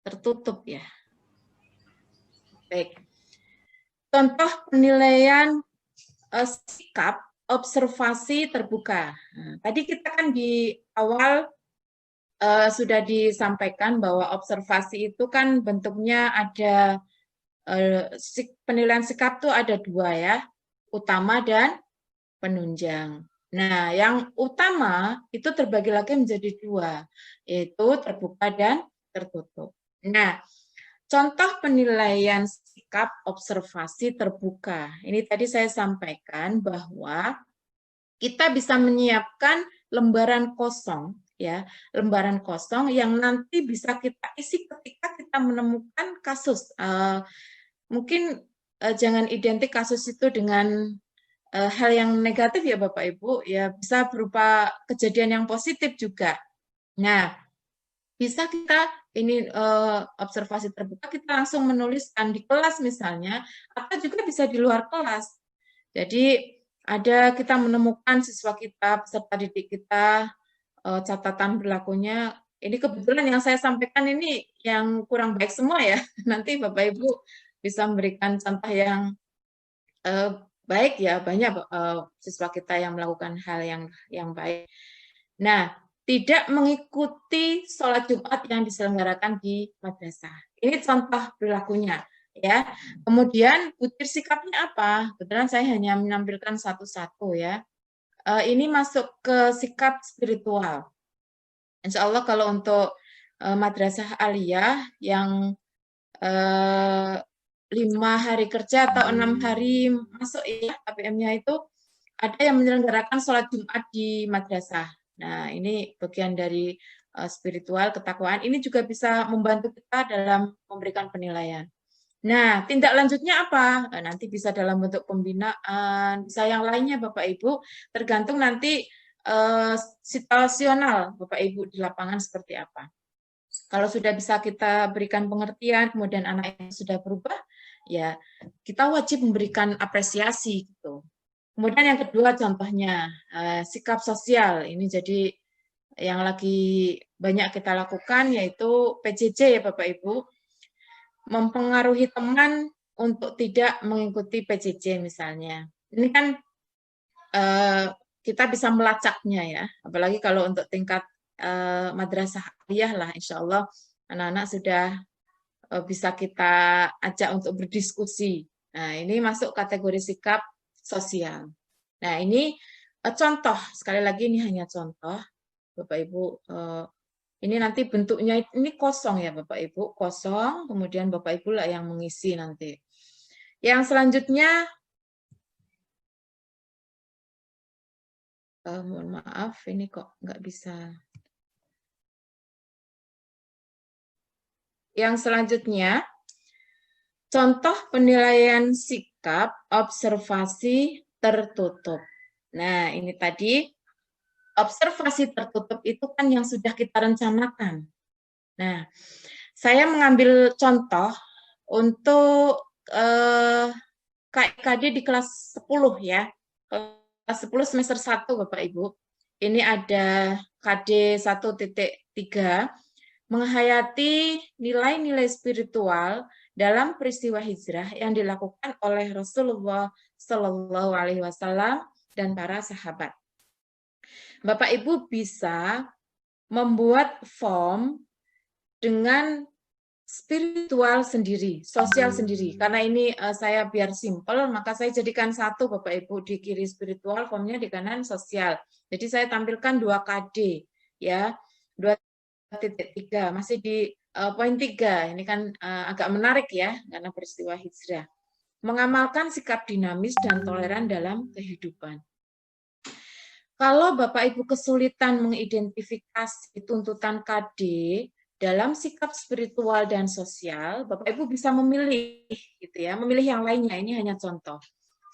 tertutup ya. Baik. Contoh penilaian sikap observasi terbuka. Nah, tadi kita kan di awal sudah disampaikan bahwa observasi itu kan bentuknya ada penilaian sikap tuh ada dua ya, utama dan penunjang. Nah, yang utama itu terbagi lagi menjadi dua, yaitu terbuka dan tertutup. Nah, contoh penilaian sikap observasi terbuka. Ini tadi saya sampaikan bahwa kita bisa menyiapkan lembaran kosong ya, lembaran kosong yang nanti bisa kita isi ketika kita menemukan kasus. Mungkin jangan identik kasus itu dengan hal yang negatif ya Bapak Ibu, ya bisa berupa kejadian yang positif juga. Nah, bisa kita ini observasi terbuka, kita langsung menuliskan di kelas misalnya, atau juga bisa di luar kelas. Jadi ada kita menemukan siswa kita, peserta didik kita, catatan berlakunya. Ini kebetulan yang saya sampaikan ini yang kurang baik semua ya. Nanti Bapak Ibu bisa memberikan contoh yang baik ya, banyak siswa kita yang melakukan hal yang baik. Nah, tidak mengikuti sholat Jumat yang diselenggarakan di madrasah. Ini contoh perilakunya, ya. Kemudian butir sikapnya apa? Kebetulan saya hanya menampilkan satu-satu ya. Ini masuk ke sikap spiritual. Insya Allah kalau untuk madrasah aliyah yang 5 hari kerja atau 6 hari masuk ya KPM-nya itu ada yang menyelenggarakan sholat Jumat di madrasah. Nah, ini bagian dari spiritual, ketakwaan. Ini juga bisa membantu kita dalam memberikan penilaian. Nah, tindak lanjutnya apa? Nah, nanti bisa dalam bentuk pembinaan, bisa yang lainnya Bapak Ibu, tergantung nanti situasional Bapak Ibu di lapangan seperti apa. Kalau sudah bisa kita berikan pengertian, kemudian anak yang sudah berubah, ya kita wajib memberikan apresiasi gitu. Kemudian yang kedua contohnya sikap sosial. Ini jadi yang lagi banyak kita lakukan yaitu PJJ ya Bapak Ibu. Mempengaruhi teman untuk tidak mengikuti PJJ misalnya. Ini kan kita bisa melacaknya ya, apalagi kalau untuk tingkat madrasah aliyah lah, insya Allah anak-anak sudah bisa kita ajak untuk berdiskusi. Nah, ini masuk kategori sikap sosial. Nah, ini contoh, sekali lagi ini hanya contoh, Bapak Ibu. Ini nanti bentuknya ini kosong ya Bapak Ibu, kosong, kemudian Bapak Ibu lah yang mengisi nanti. Yang selanjutnya, mohon maaf, ini kok nggak bisa. Yang selanjutnya, contoh penilaian sikap observasi tertutup. Nah, ini tadi observasi tertutup itu kan yang sudah kita rencanakan. Nah, saya mengambil contoh untuk KIKD di kelas 10 ya. Kelas 10 semester 1 Bapak Ibu. Ini ada KD 1.3 menghayati nilai-nilai spiritual dalam peristiwa hijrah yang dilakukan oleh Rasulullah Shallallahu Alaihi Wasallam dan para sahabat. Bapak Ibu bisa membuat form dengan spiritual sendiri, sosial sendiri. Karena ini saya biar simpel, maka saya jadikan satu Bapak Ibu, di kiri spiritual, formnya di kanan sosial. Jadi saya tampilkan 2 KD ya. 2.3 masih di poin 3. Ini kan agak menarik ya karena peristiwa hijrah. Mengamalkan sikap dinamis dan toleran dalam kehidupan. Kalau Bapak Ibu kesulitan mengidentifikasi tuntutan KD dalam sikap spiritual dan sosial, Bapak Ibu bisa memilih gitu ya, memilih yang lainnya. Ini hanya contoh.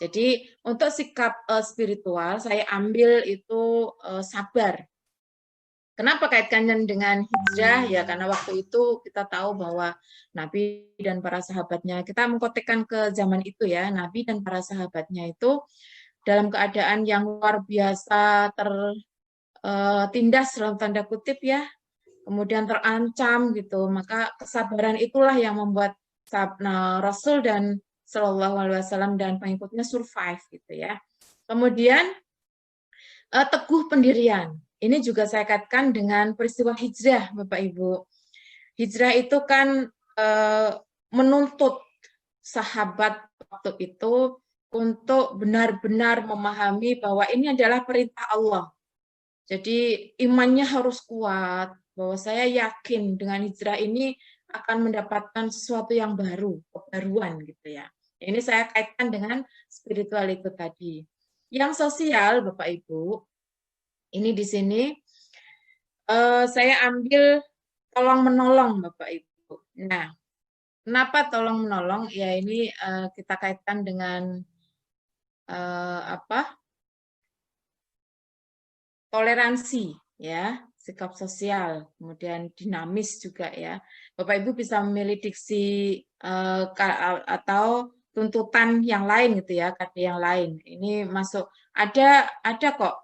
Jadi untuk sikap spiritual saya ambil itu sabar. Kenapa kaitkannya dengan hijrah? Ya karena waktu itu kita tahu bahwa Nabi dan para sahabatnya, kita mengkotekkan ke zaman itu ya, Nabi dan para sahabatnya itu dalam keadaan yang luar biasa tertindas dalam tanda kutip ya, kemudian terancam gitu, maka kesabaran itulah yang membuat Rasul dan Shallallahu Alaihi Wasallam dan pengikutnya survive gitu ya. Kemudian teguh pendirian. Ini juga saya kaitkan dengan peristiwa hijrah, Bapak Ibu. Hijrah itu kan menuntut sahabat waktu itu untuk benar-benar memahami bahwa ini adalah perintah Allah. Jadi imannya harus kuat, bahwa saya yakin dengan hijrah ini akan mendapatkan sesuatu yang baru, kebaruan gitu ya. Ini saya kaitkan dengan spiritual itu tadi. Yang sosial, Bapak Ibu, ini di sini saya ambil tolong menolong Bapak Ibu. Nah, Kenapa tolong menolong? Ya ini kita kaitkan dengan toleransi, ya, sikap sosial, kemudian dinamis juga ya. Bapak Ibu bisa memilih diksi atau tuntutan yang lain gitu ya, kata yang lain. Ini masuk ada kok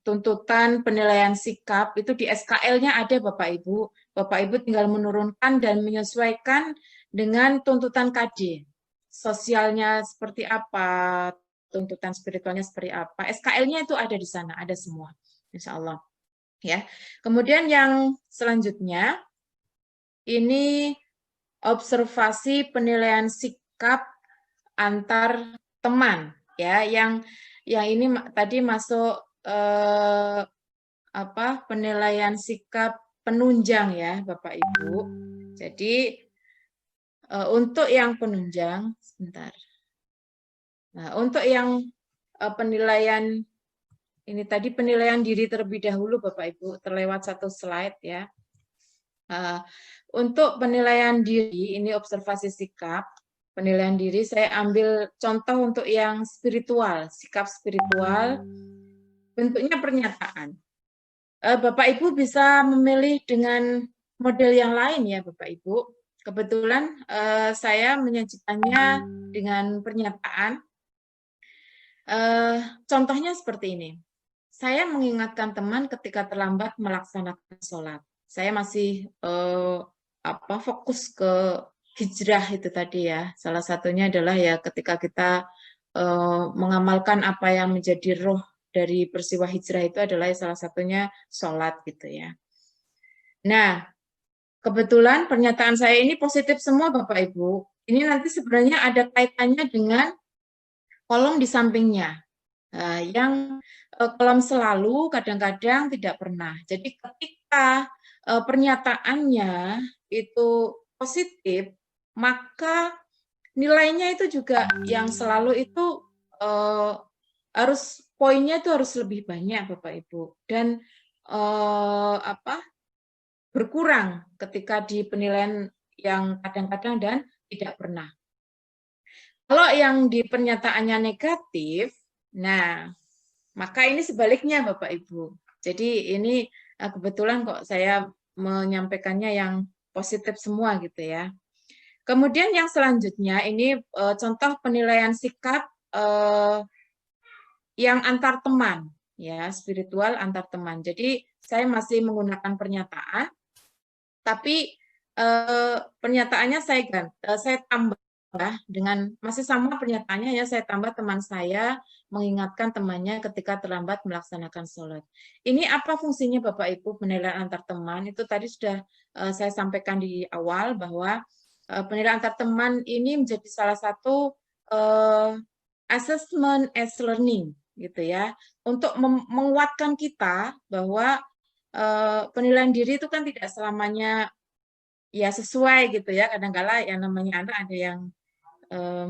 tuntutan penilaian sikap itu di SKL-nya ada Bapak Ibu. Bapak Ibu tinggal menurunkan dan menyesuaikan dengan tuntutan KD. Sosialnya seperti apa, tuntutan spiritualnya seperti apa. SKL-nya itu ada di sana, ada semua. Insya Allah. Ya. Kemudian yang selanjutnya ini observasi penilaian sikap antar teman ya, yang ini tadi masuk penilaian sikap penunjang ya Bapak Ibu. Jadi untuk yang penunjang sebentar. Nah, untuk yang penilaian ini tadi penilaian diri terlebih dahulu Bapak Ibu, terlewat satu slide ya. Untuk penilaian diri, ini observasi sikap, penilaian diri, saya ambil contoh untuk yang spiritual, sikap spiritual, bentuknya pernyataan. Bapak Ibu bisa memilih dengan model yang lain ya Bapak Ibu. Kebetulan saya menyajikannya dengan pernyataan. Contohnya seperti ini. Saya mengingatkan teman ketika terlambat melaksanakan sholat. Saya masih fokus ke hijrah itu tadi ya. Salah satunya adalah ya ketika kita mengamalkan apa yang menjadi roh dari peristiwa hijrah itu adalah salah satunya sholat gitu ya. Nah, kebetulan pernyataan saya ini positif semua Bapak Ibu. Ini nanti sebenarnya ada kaitannya dengan kolom di sampingnya. Yang kolom selalu kadang-kadang tidak pernah. Jadi ketika pernyataannya itu positif, maka nilainya itu juga yang selalu itu harus poinnya itu harus lebih banyak Bapak Ibu, dan berkurang ketika di penilaian yang kadang-kadang dan tidak pernah. Kalau yang di pernyataannya negatif, nah maka ini sebaliknya Bapak Ibu. Jadi ini kebetulan kok saya menyampaikannya yang positif semua gitu ya. Kemudian yang selanjutnya ini contoh penilaian sikap yang antar teman ya, spiritual antar teman. Jadi saya masih menggunakan pernyataan, tapi pernyataannya saya tambah dengan masih sama pernyataannya ya, saya tambah teman saya mengingatkan temannya ketika terlambat melaksanakan sholat. Ini apa fungsinya Bapak Ibu penilaian antar teman? Itu tadi sudah saya sampaikan di awal bahwa penilaian antar teman ini menjadi salah satu assessment as learning gitu ya, untuk menguatkan kita bahwa penilaian diri itu kan tidak selamanya ya sesuai gitu ya. Kadang-kala yang namanya anak ada yang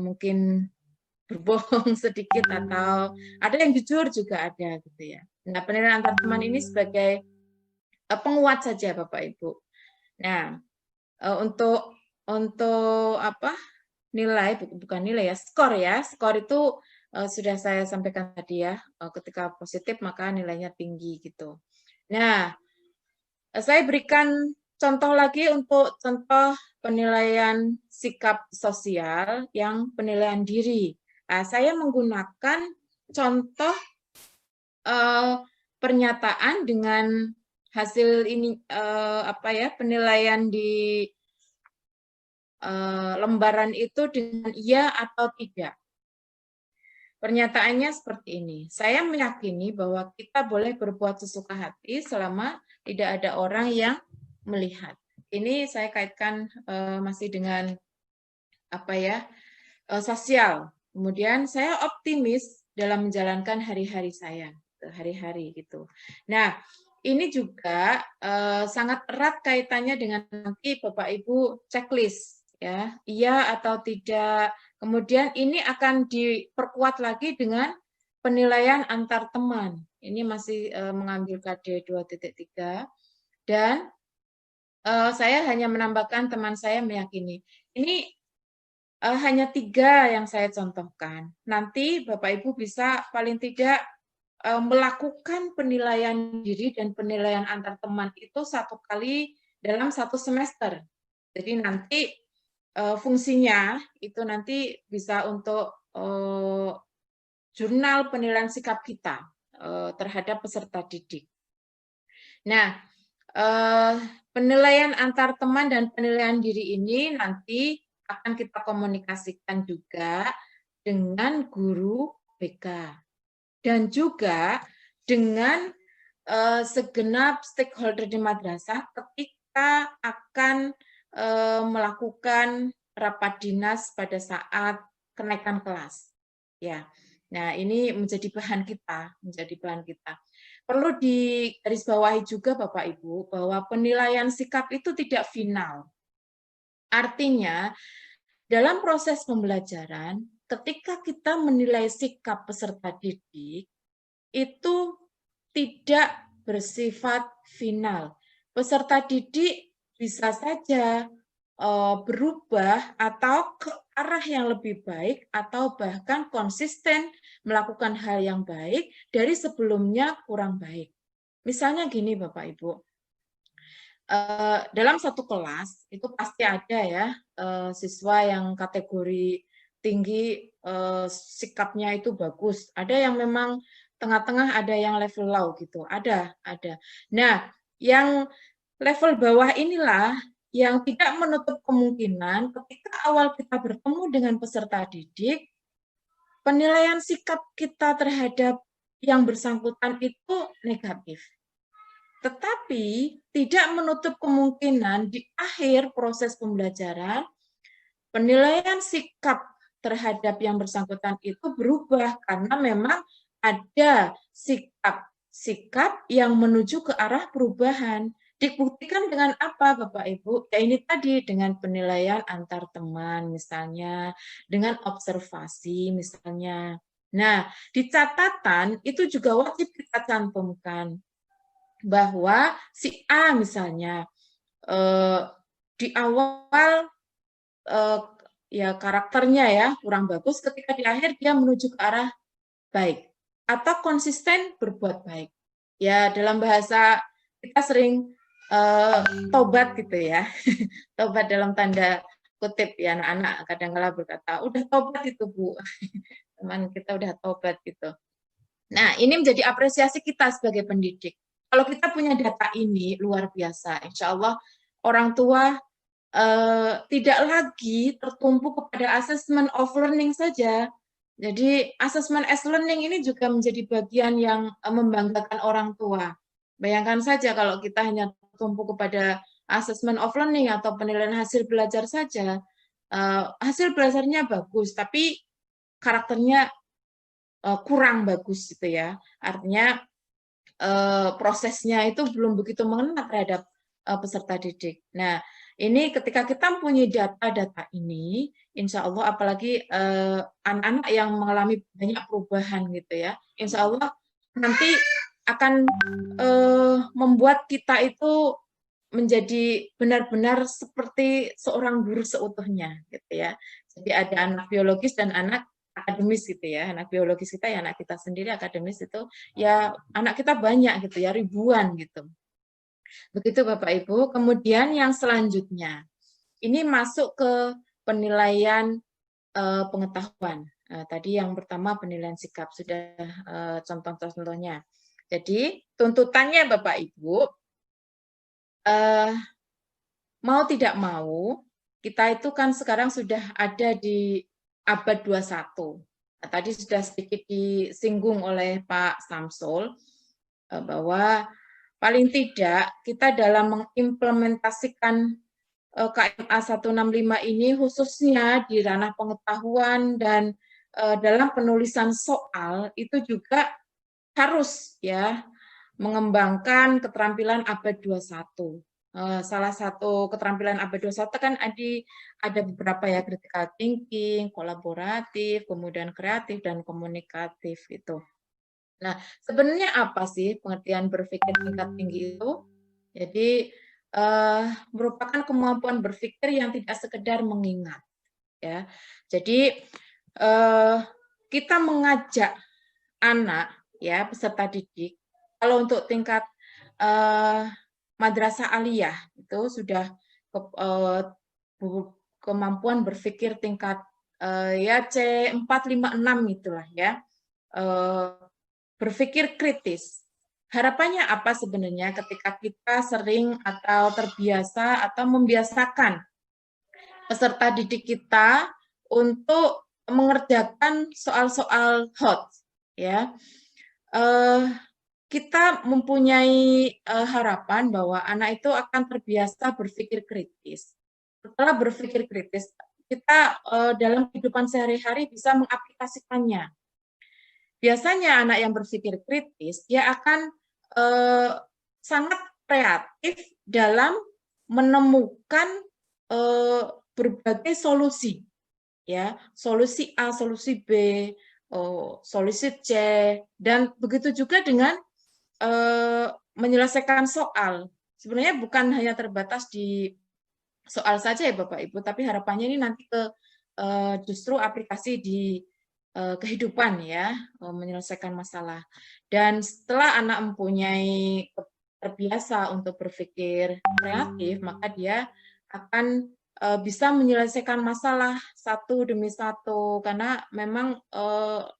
mungkin berbohong sedikit atau ada yang jujur juga ada gitu ya. Nah, penilaian antar teman ini sebagai penguat saja Bapak Ibu. Nah, untuk nilai bukan nilai ya, skor ya. Skor itu sudah saya sampaikan tadi ya. Ketika positif maka nilainya tinggi gitu. Nah, saya berikan contoh lagi untuk contoh penilaian sikap sosial yang penilaian diri. Nah, saya menggunakan contoh pernyataan dengan hasil ini penilaian di lembaran itu dengan iya atau tidak. Pernyataannya seperti ini. Saya meyakini bahwa kita boleh berbuat sesuka hati selama tidak ada orang yang melihat. Ini saya kaitkan masih dengan sosial. Kemudian saya optimis dalam menjalankan hari-hari saya, hari-hari gitu. Nah, ini juga sangat erat kaitannya dengan nanti Bapak Ibu checklist ya, iya atau tidak. Kemudian ini akan diperkuat lagi dengan penilaian antar teman. Ini masih mengambil KD 2.3 dan Saya hanya menambahkan teman saya meyakini. Ini hanya 3 yang saya contohkan. Nanti Bapak Ibu bisa paling tidak melakukan penilaian diri dan penilaian antar teman itu 1 kali dalam 1 semester. Jadi nanti fungsinya itu nanti bisa untuk jurnal penilaian sikap kita terhadap peserta didik. Nah, penilaian antar teman dan penilaian diri ini nanti akan kita komunikasikan juga dengan guru BK dan juga dengan segenap stakeholder di madrasah ketika akan melakukan rapat dinas pada saat kenaikan kelas. Ya, nah ini menjadi bahan kita, Perlu digarisbawahi juga Bapak Ibu bahwa penilaian sikap itu tidak final. Artinya, dalam proses pembelajaran, ketika kita menilai sikap peserta didik, itu tidak bersifat final. Peserta didik bisa saja berubah atau ke arah yang lebih baik atau bahkan konsisten melakukan hal yang baik dari sebelumnya kurang baik. Misalnya gini Bapak Ibu, dalam satu kelas itu pasti ada ya siswa yang kategori tinggi sikapnya itu bagus, ada yang memang tengah-tengah, ada yang level low gitu, ada. Nah, yang level bawah inilah yang tidak menutup kemungkinan ketika awal kita bertemu dengan peserta didik, penilaian sikap kita terhadap yang bersangkutan itu negatif. Tetapi tidak menutup kemungkinan di akhir proses pembelajaran, penilaian sikap terhadap yang bersangkutan itu berubah karena memang ada sikap yang menuju ke arah perubahan. Dibuktikan dengan apa, Bapak Ibu? Ya ini tadi, dengan penilaian antar teman misalnya, dengan observasi misalnya. Nah, di catatan itu juga wajib kita cantumkan bahwa si A misalnya di awal ya karakternya ya kurang bagus, ketika di akhir dia menuju ke arah baik atau konsisten berbuat baik. Ya dalam bahasa kita sering tobat gitu ya, tobat dalam tanda kutip ya, anak-anak kadang-kala berkata udah tobat itu Bu, teman kita udah tobat gitu. Nah ini menjadi apresiasi kita sebagai pendidik. Kalau kita punya data ini luar biasa, insya Allah orang tua tidak lagi tertumpu kepada assessment of learning saja. Jadi assessment as learning ini juga menjadi bagian yang membanggakan orang tua. Bayangkan saja kalau kita hanya tertumpu kepada assessment of learning atau penilaian hasil belajar saja, hasil belajarnya bagus, tapi karakternya kurang bagus gitu ya. Artinya prosesnya itu belum begitu mengena terhadap peserta didik. Nah, ini ketika kita mempunyai data-data ini, insya Allah apalagi anak-anak yang mengalami banyak perubahan gitu ya, insya Allah nanti akan membuat kita itu menjadi benar-benar seperti seorang guru seutuhnya gitu ya. Jadi ada anak biologis dan anak akademis gitu ya. Anak biologis kita ya anak kita sendiri, akademis itu ya anak kita banyak gitu ya, ribuan gitu. Begitu Bapak Ibu. Kemudian yang selanjutnya, ini masuk ke penilaian pengetahuan. Tadi yang pertama penilaian sikap, sudah contoh-contohnya. Jadi tuntutannya Bapak Ibu, mau tidak mau, kita itu kan sekarang sudah ada di abad 21. Nah, tadi sudah sedikit disinggung oleh Pak Samsul, bahwa paling tidak kita dalam mengimplementasikan KMA 165 ini khususnya di ranah pengetahuan dan dalam penulisan soal itu juga harus ya mengembangkan keterampilan abad 21. Salah satu keterampilan abad 21 kan ada beberapa ya, critical thinking, kolaboratif, kemudian kreatif dan komunikatif itu. Nah, sebenarnya apa sih pengertian berpikir tingkat tinggi itu? Jadi merupakan kemampuan berpikir yang tidak sekedar mengingat, ya. Jadi kita mengajak anak, ya, peserta didik, kalau untuk tingkat madrasah aliyah itu sudah kemampuan berpikir tingkat ya C4, 5, 6 itulah ya. Berpikir kritis. Harapannya apa sebenarnya ketika kita sering atau terbiasa atau membiasakan peserta didik kita untuk mengerjakan soal-soal hot, ya. Kita mempunyai harapan bahwa anak itu akan terbiasa berpikir kritis. Setelah berpikir kritis, kita dalam kehidupan sehari-hari bisa mengaplikasikannya. Biasanya anak yang berpikir kritis, dia akan sangat kreatif dalam menemukan berbagai solusi, ya, solusi A, solusi B, solusi C, dan begitu juga dengan menyelesaikan soal. Sebenarnya bukan hanya terbatas di soal saja ya Bapak Ibu, tapi harapannya ini nanti ke justru aplikasi di kehidupan ya, menyelesaikan masalah. Dan setelah anak mempunyai terbiasa untuk berpikir kreatif, maka dia akan bisa menyelesaikan masalah satu demi satu karena memang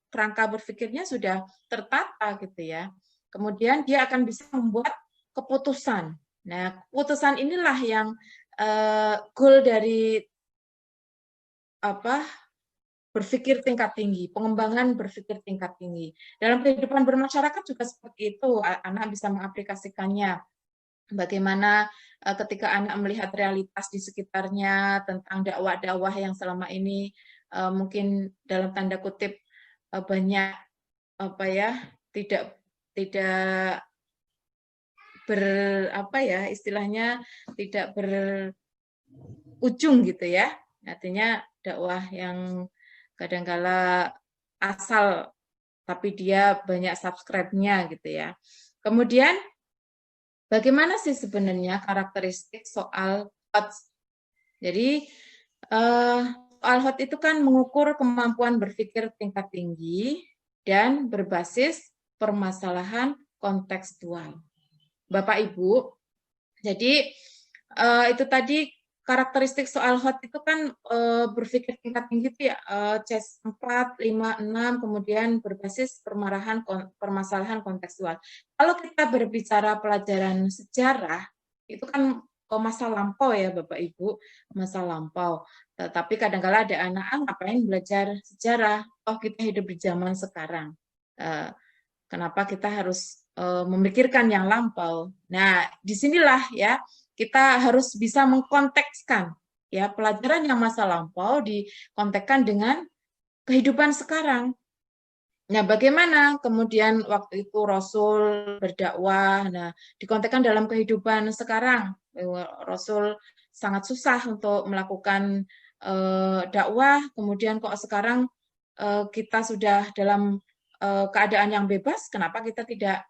kerangka berpikirnya sudah tertata gitu ya. Kemudian dia akan bisa membuat keputusan. Nah, keputusan inilah yang goal dari berpikir tingkat tinggi, pengembangan berpikir tingkat tinggi. Dalam kehidupan bermasyarakat juga seperti itu, anak bisa mengaplikasikannya. Bagaimana ketika anak melihat realitas di sekitarnya tentang dakwah-dakwah yang selama ini mungkin dalam tanda kutip banyak tidak istilahnya tidak berujung gitu ya. Artinya dakwah yang kadangkala asal tapi dia banyak subscribe-nya gitu ya. Kemudian bagaimana sih sebenarnya karakteristik soal hot? Jadi soal hot itu kan mengukur kemampuan berpikir tingkat tinggi dan berbasis permasalahan kontekstual. Bapak Ibu, jadi itu tadi karakteristik soal hot itu kan berpikir tingkat tinggi itu ya C4, 5, 6, kemudian berbasis permasalahan kontekstual. Kalau kita berbicara pelajaran sejarah, itu kan masa lampau ya Bapak Ibu, masa lampau. Tetapi kadang-kala ada anak, ngapain belajar sejarah? Oh, kita hidup di zaman sekarang. Kenapa kita harus memikirkan yang lampau? Nah, disinilah ya kita harus bisa mengkontekskan ya pelajaran yang masa lampau dikontekskan dengan kehidupan sekarang. Nah, bagaimana kemudian waktu itu Rasul berdakwah? Nah, dikontekskan dalam kehidupan sekarang. Rasul sangat susah untuk melakukan dakwah, kemudian kok sekarang kita sudah dalam keadaan yang bebas, kenapa kita tidak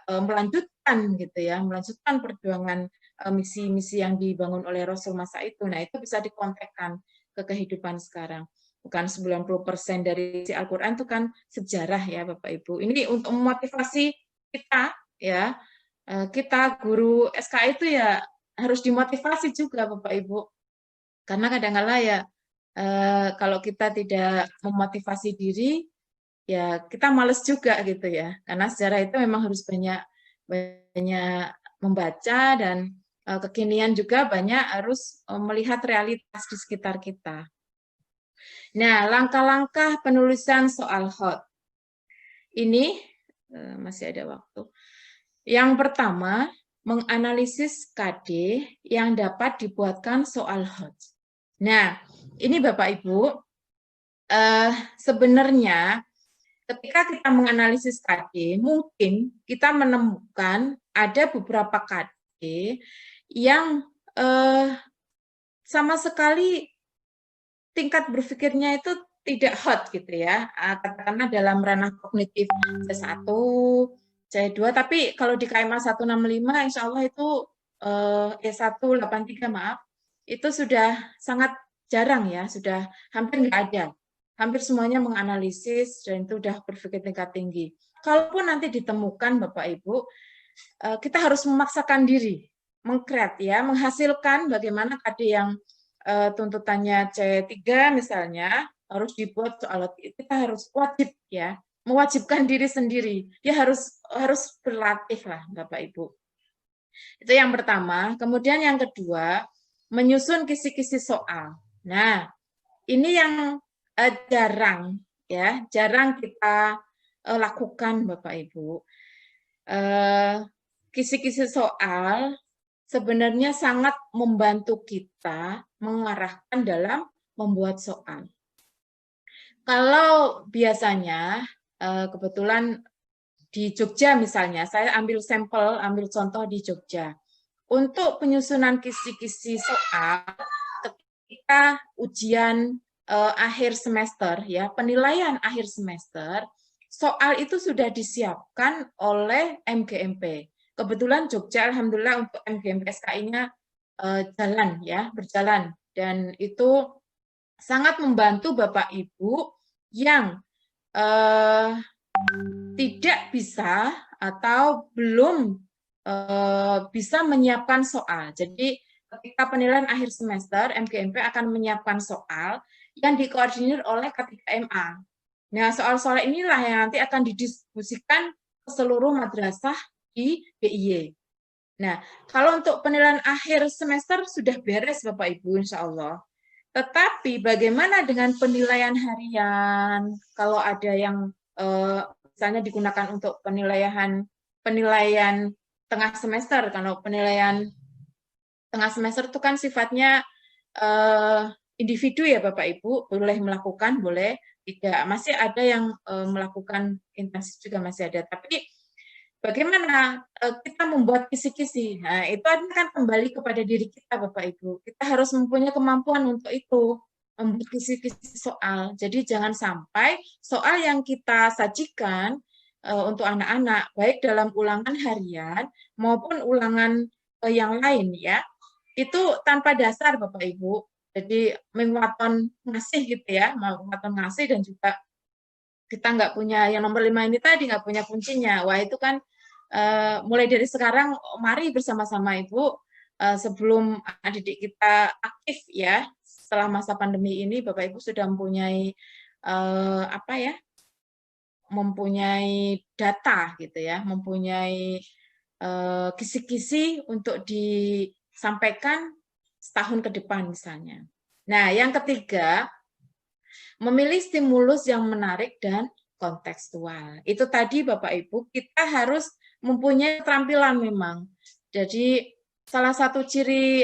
melanjutkan gitu ya, melanjutkan perjuangan misi-misi yang dibangun oleh Rasul masa itu. Nah, itu bisa dikontekkan ke kehidupan sekarang. Bukan 90% dari Al-Qur'an itu kan sejarah ya Bapak Ibu. Ini untuk memotivasi kita ya. Kita guru SK itu ya harus dimotivasi juga Bapak Ibu. Karena kadang-kala ya kalau kita tidak memotivasi diri, ya kita males juga gitu ya. Karena sejarah itu memang harus banyak membaca dan kekinian juga banyak harus melihat realitas di sekitar kita. Nah, langkah-langkah penulisan soal hot. Ini masih ada waktu. Yang pertama, menganalisis KD yang dapat dibuatkan soal hot. Nah, ini Bapak Ibu, sebenarnya ketika kita menganalisis KD, mungkin kita menemukan ada beberapa KD yang sama sekali tingkat berpikirnya itu tidak hot gitu ya, katakanlah dalam ranah kognitif C1, C2, tapi kalau di KMA 165 insya Allah itu E183 maaf, itu sudah sangat jarang ya, sudah hampir nggak ada. Hampir semuanya menganalisis dan itu sudah berpikir tingkat tinggi. Kalaupun nanti ditemukan Bapak Ibu, kita harus memaksakan diri, mengkreat ya, menghasilkan bagaimana tadi yang tuntutannya C3 misalnya harus dibuat soal kita harus wajib ya, mewajibkan diri sendiri. Dia harus berlatih lah Bapak Ibu. Itu yang pertama. Kemudian yang kedua, menyusun kisi-kisi soal. Nah, ini yang jarang ya, jarang kita lakukan Bapak Ibu. Kisi-kisi soal sebenarnya sangat membantu kita mengarahkan dalam membuat soal. Kalau biasanya kebetulan di Jogja misalnya, saya ambil sampel, ambil contoh di Jogja. Untuk penyusunan kisi-kisi soal ketika ujian akhir semester ya, penilaian akhir semester, soal itu sudah disiapkan oleh MGMP. Kebetulan Jogja alhamdulillah untuk MGMP SKI-nya jalan ya, berjalan dan itu sangat membantu Bapak Ibu yang tidak bisa atau belum bisa menyiapkan soal. Jadi ketika penilaian akhir semester, MGMP akan menyiapkan soal yang dikoordinir oleh K3MA. Nah, soal-soal inilah yang nanti akan didistribusikan ke seluruh madrasah di DIY. Nah, kalau untuk penilaian akhir semester sudah beres Bapak Ibu, insya Allah. Tetapi bagaimana dengan penilaian harian? Kalau ada yang misalnya digunakan untuk penilaian tengah semester, kalau penilaian tengah semester itu kan sifatnya individu ya Bapak Ibu, boleh melakukan, boleh tidak. Masih ada yang melakukan intensif juga masih ada. Tapi bagaimana kita membuat kisi-kisi? Nah, itu kan kembali kepada diri kita, Bapak Ibu. Kita harus mempunyai kemampuan untuk itu, membuat kisi-kisi soal. Jadi jangan sampai soal yang kita sajikan untuk anak-anak, baik dalam ulangan harian maupun ulangan yang lain ya, itu tanpa dasar, Bapak Ibu. Jadi mengwaton ngasih gitu ya, mengwaton ngasih dan juga kita nggak punya yang nomor 5 ini tadi, nggak punya kuncinya. Wah itu kan mulai dari sekarang mari bersama-sama Ibu sebelum anak didik kita aktif ya setelah masa pandemi ini Bapak Ibu sudah mempunyai apa ya, mempunyai data gitu ya, mempunyai kisi-kisi untuk disampaikan setahun ke depan misalnya. Nah yang ketiga, memilih stimulus yang menarik dan kontekstual. Itu tadi Bapak Ibu, kita harus mempunyai keterampilan memang. Jadi salah satu ciri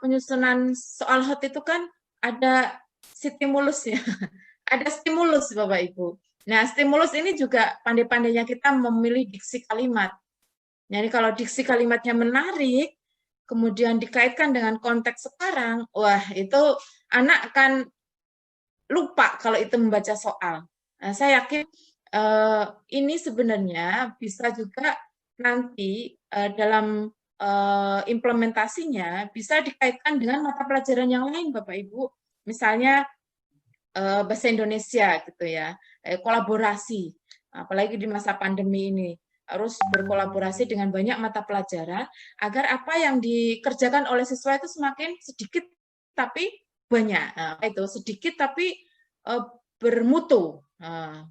penyusunan soal hot itu kan ada stimulusnya. Ada stimulus Bapak Ibu. Nah, stimulus ini juga pandai-pandainya kita memilih diksi kalimat. Jadi kalau diksi kalimatnya menarik, kemudian dikaitkan dengan konteks sekarang, wah itu anak akan lupa kalau itu membaca soal. Nah, saya yakin ini sebenarnya bisa juga nanti dalam implementasinya bisa dikaitkan dengan mata pelajaran yang lain, Bapak Ibu. Misalnya bahasa Indonesia gitu ya, kolaborasi, apalagi di masa pandemi ini harus berkolaborasi dengan banyak mata pelajaran agar apa yang dikerjakan oleh siswa itu semakin sedikit tapi banyak. Nah, itu sedikit tapi bermutu.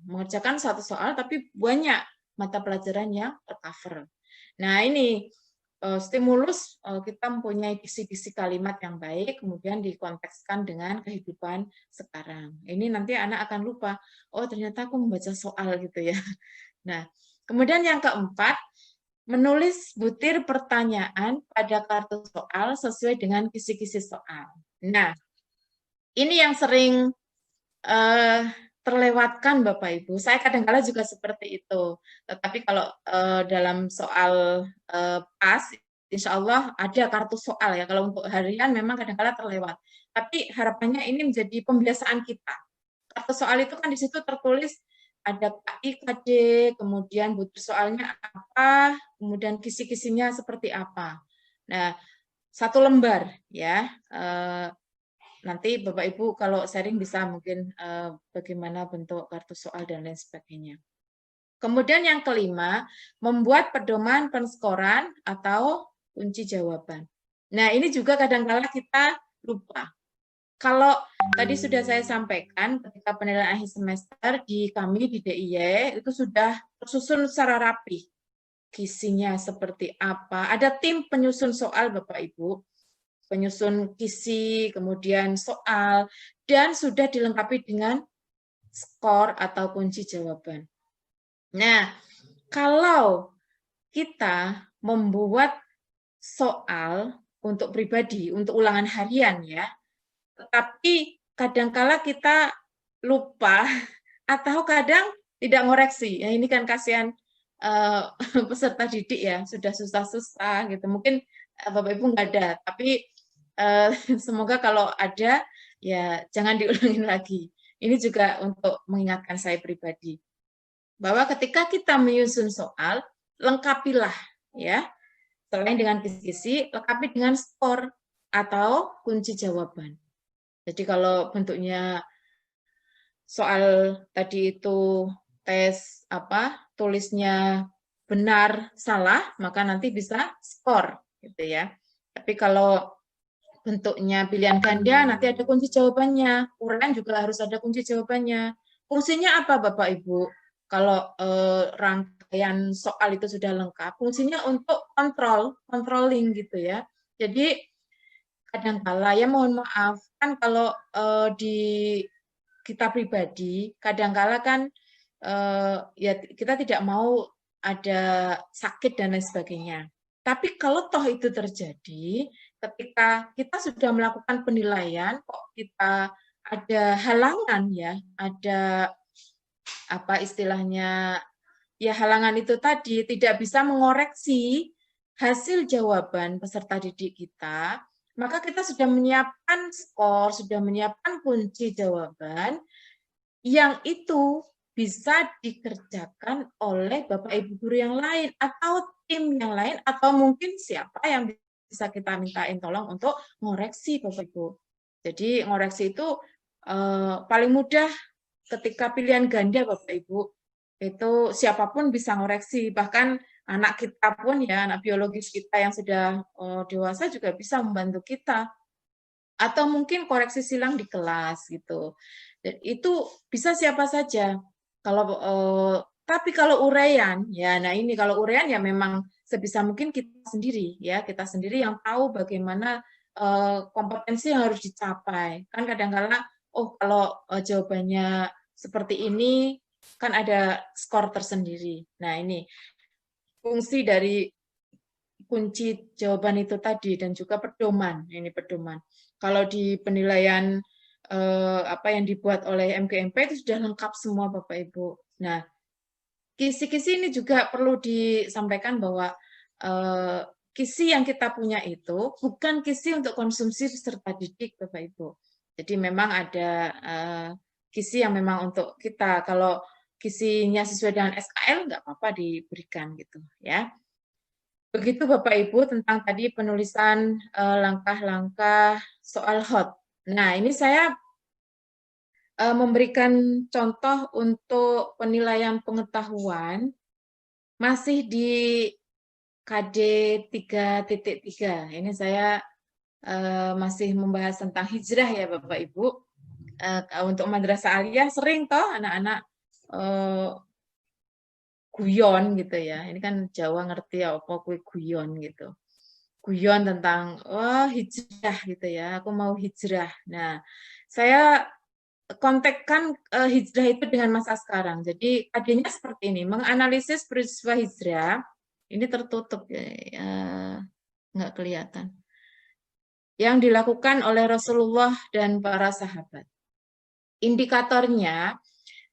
Mengerjakan satu soal tapi banyak mata pelajaran yang tercover. Nah, ini stimulus kita mempunyai diksi-diksi kalimat yang baik, kemudian dikontekskan dengan kehidupan sekarang. Ini nanti anak akan lupa, oh ternyata aku membaca soal gitu ya. Nah, kemudian yang keempat, menulis butir pertanyaan pada kartu soal sesuai dengan kisi-kisi soal. Nah, ini yang sering terlewatkan Bapak Ibu. Saya kadang-kala juga seperti itu. Tetapi kalau dalam soal PAS, insya Allah ada kartu soal ya. Kalau untuk harian memang kadang-kala terlewat. Tapi harapannya ini menjadi pembiasaan kita. Kartu soal itu kan di situ tertulis ada KI, KD, kemudian butir soalnya apa, kemudian kisi-kisinya seperti apa. Nah, 1 lembar ya. Nanti Bapak Ibu kalau sharing bisa mungkin bagaimana bentuk kartu soal dan lain sebagainya. Kemudian yang kelima, membuat pedoman penskoran atau kunci jawaban. Nah, ini juga kadang-kala kita lupa. Kalau tadi sudah saya sampaikan ketika penilaian akhir semester di kami di DIY itu sudah tersusun secara rapi. Kisinya seperti apa? Ada tim penyusun soal Bapak Ibu, penyusun kisi, kemudian soal, dan sudah dilengkapi dengan skor atau kunci jawaban. Nah, kalau kita membuat soal untuk pribadi, untuk ulangan harian ya, tetapi kadangkala kita lupa atau kadang tidak ngoreksi. Ya ini kan kasihan peserta didik ya, sudah susah-susah gitu. Mungkin Bapak Ibu nggak ada, tapi semoga kalau ada ya jangan diulangin lagi. Ini juga untuk mengingatkan saya pribadi bahwa ketika kita menyusun soal, lengkapilah ya. Selain dengan kisi-kisi, lengkapi dengan skor atau kunci jawaban. Jadi kalau bentuknya soal tadi itu tes tulisnya benar salah, maka nanti bisa skor gitu ya. Tapi kalau bentuknya pilihan ganda, nanti ada kunci jawabannya. Uraian juga harus ada kunci jawabannya. Fungsinya apa Bapak Ibu? Kalau rangkaian soal itu sudah lengkap, fungsinya untuk controlling gitu ya. Jadi kadangkala ya mohon maaf kan kalau di kita pribadi kadangkala kan ya kita tidak mau ada sakit dan lain sebagainya. Tapi kalau toh itu terjadi, ketika kita sudah melakukan penilaian, kok kita ada halangan ya, ada apa istilahnya, ya halangan itu tadi tidak bisa mengoreksi hasil jawaban peserta didik kita, maka kita sudah menyiapkan skor, sudah menyiapkan kunci jawaban yang itu bisa dikerjakan oleh Bapak Ibu guru yang lain atau tim yang lain atau mungkin siapa yang bisa kita mintain tolong untuk ngoreksi Bapak Ibu. Jadi ngoreksi itu paling mudah ketika pilihan ganda Bapak Ibu. Itu siapapun bisa ngoreksi, bahkan anak kita pun ya, anak biologis kita yang sudah dewasa juga bisa membantu kita. Atau mungkin koreksi silang di kelas gitu. Dan itu bisa siapa saja. Kalau tapi kalau uraian ya, nah ini kalau uraian ya memang sebisa mungkin kita sendiri ya, kita sendiri yang tahu bagaimana kompetensi yang harus dicapai. Kan kadang-kadang oh kalau jawabannya seperti ini kan ada skor tersendiri. Nah, ini fungsi dari kunci jawaban itu tadi dan juga pedoman. Ini pedoman. Kalau di penilaian apa yang dibuat oleh MGMP itu sudah lengkap semua Bapak Ibu. Nah, kisi-kisi ini juga perlu disampaikan bahwa kisi yang kita punya itu bukan kisi untuk konsumsi peserta didik Bapak Ibu. Jadi memang ada kisi yang memang untuk kita. Kalau kisinya sesuai dengan SKL nggak apa-apa diberikan gitu ya. Begitu Bapak Ibu tentang tadi penulisan langkah-langkah soal HOT. Nah, ini saya memberikan contoh untuk penilaian pengetahuan masih di KD 3.3. Ini saya masih membahas tentang hijrah ya Bapak Ibu. Untuk madrasah aliyah sering toh anak-anak guyon gitu ya. Ini kan Jawa ngerti ya apa kue guyon gitu. Guyon tentang hijrah gitu ya. Aku mau hijrah. Nah, saya kontekkan hijrah itu dengan masa sekarang. Jadi KD-nya seperti ini, menganalisis peristiwa hijrah. Ini tertutup ya, nggak kelihatan. Yang dilakukan oleh Rasulullah dan para sahabat. Indikatornya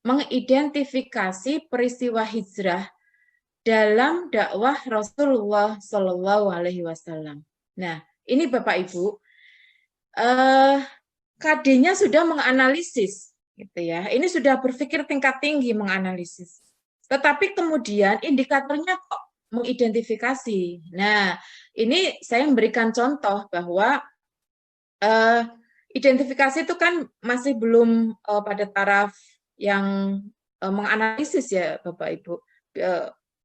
mengidentifikasi peristiwa hijrah dalam dakwah Rasulullah Shallallahu Alaihi Wasallam. Nah, ini Bapak Ibu, KD-nya sudah menganalisis, gitu ya. Ini sudah berpikir tingkat tinggi menganalisis. Tetapi kemudian indikatornya kok mengidentifikasi. Nah, ini saya memberikan contoh bahwa identifikasi itu kan masih belum pada taraf yang menganalisis ya Bapak Ibu.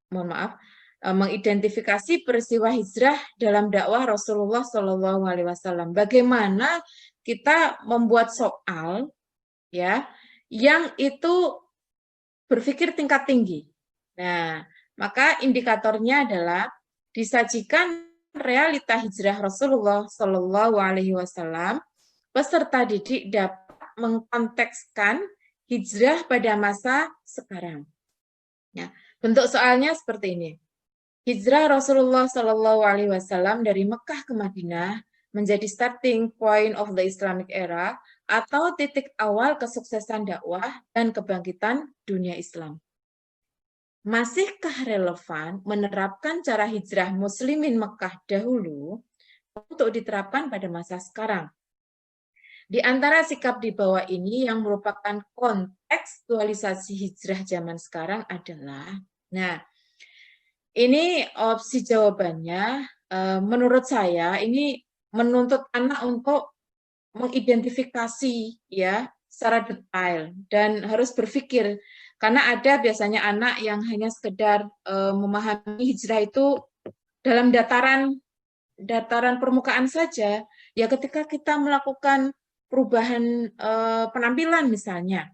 Mohon maaf, mengidentifikasi peristiwa hijrah dalam dakwah Rasulullah Shallallahu Alaihi Wasallam. Bagaimana kita membuat soal ya yang itu berpikir tingkat tinggi. Nah, maka indikatornya adalah disajikan realita hijrah Rasulullah Shallallahu Alaihi Wasallam. Peserta didik dapat mengkontekskan hijrah pada masa sekarang. Ya, bentuk soalnya seperti ini. Hijrah Rasulullah Shallallahu Alaihi Wasallam dari Mekah ke Madinah menjadi starting point of the Islamic era atau titik awal kesuksesan dakwah dan kebangkitan dunia Islam. Masihkah relevan menerapkan cara hijrah muslimin Mekah dahulu untuk diterapkan pada masa sekarang? Di antara sikap di bawah ini yang merupakan kontekstualisasi hijrah zaman sekarang adalah, nah, ini opsi jawabannya, menurut saya ini menuntut anak untuk mengidentifikasi ya secara detail dan harus berpikir, karena ada biasanya anak yang hanya sekedar memahami hijrah itu dalam dataran permukaan saja. Ya ketika kita melakukan perubahan penampilan misalnya,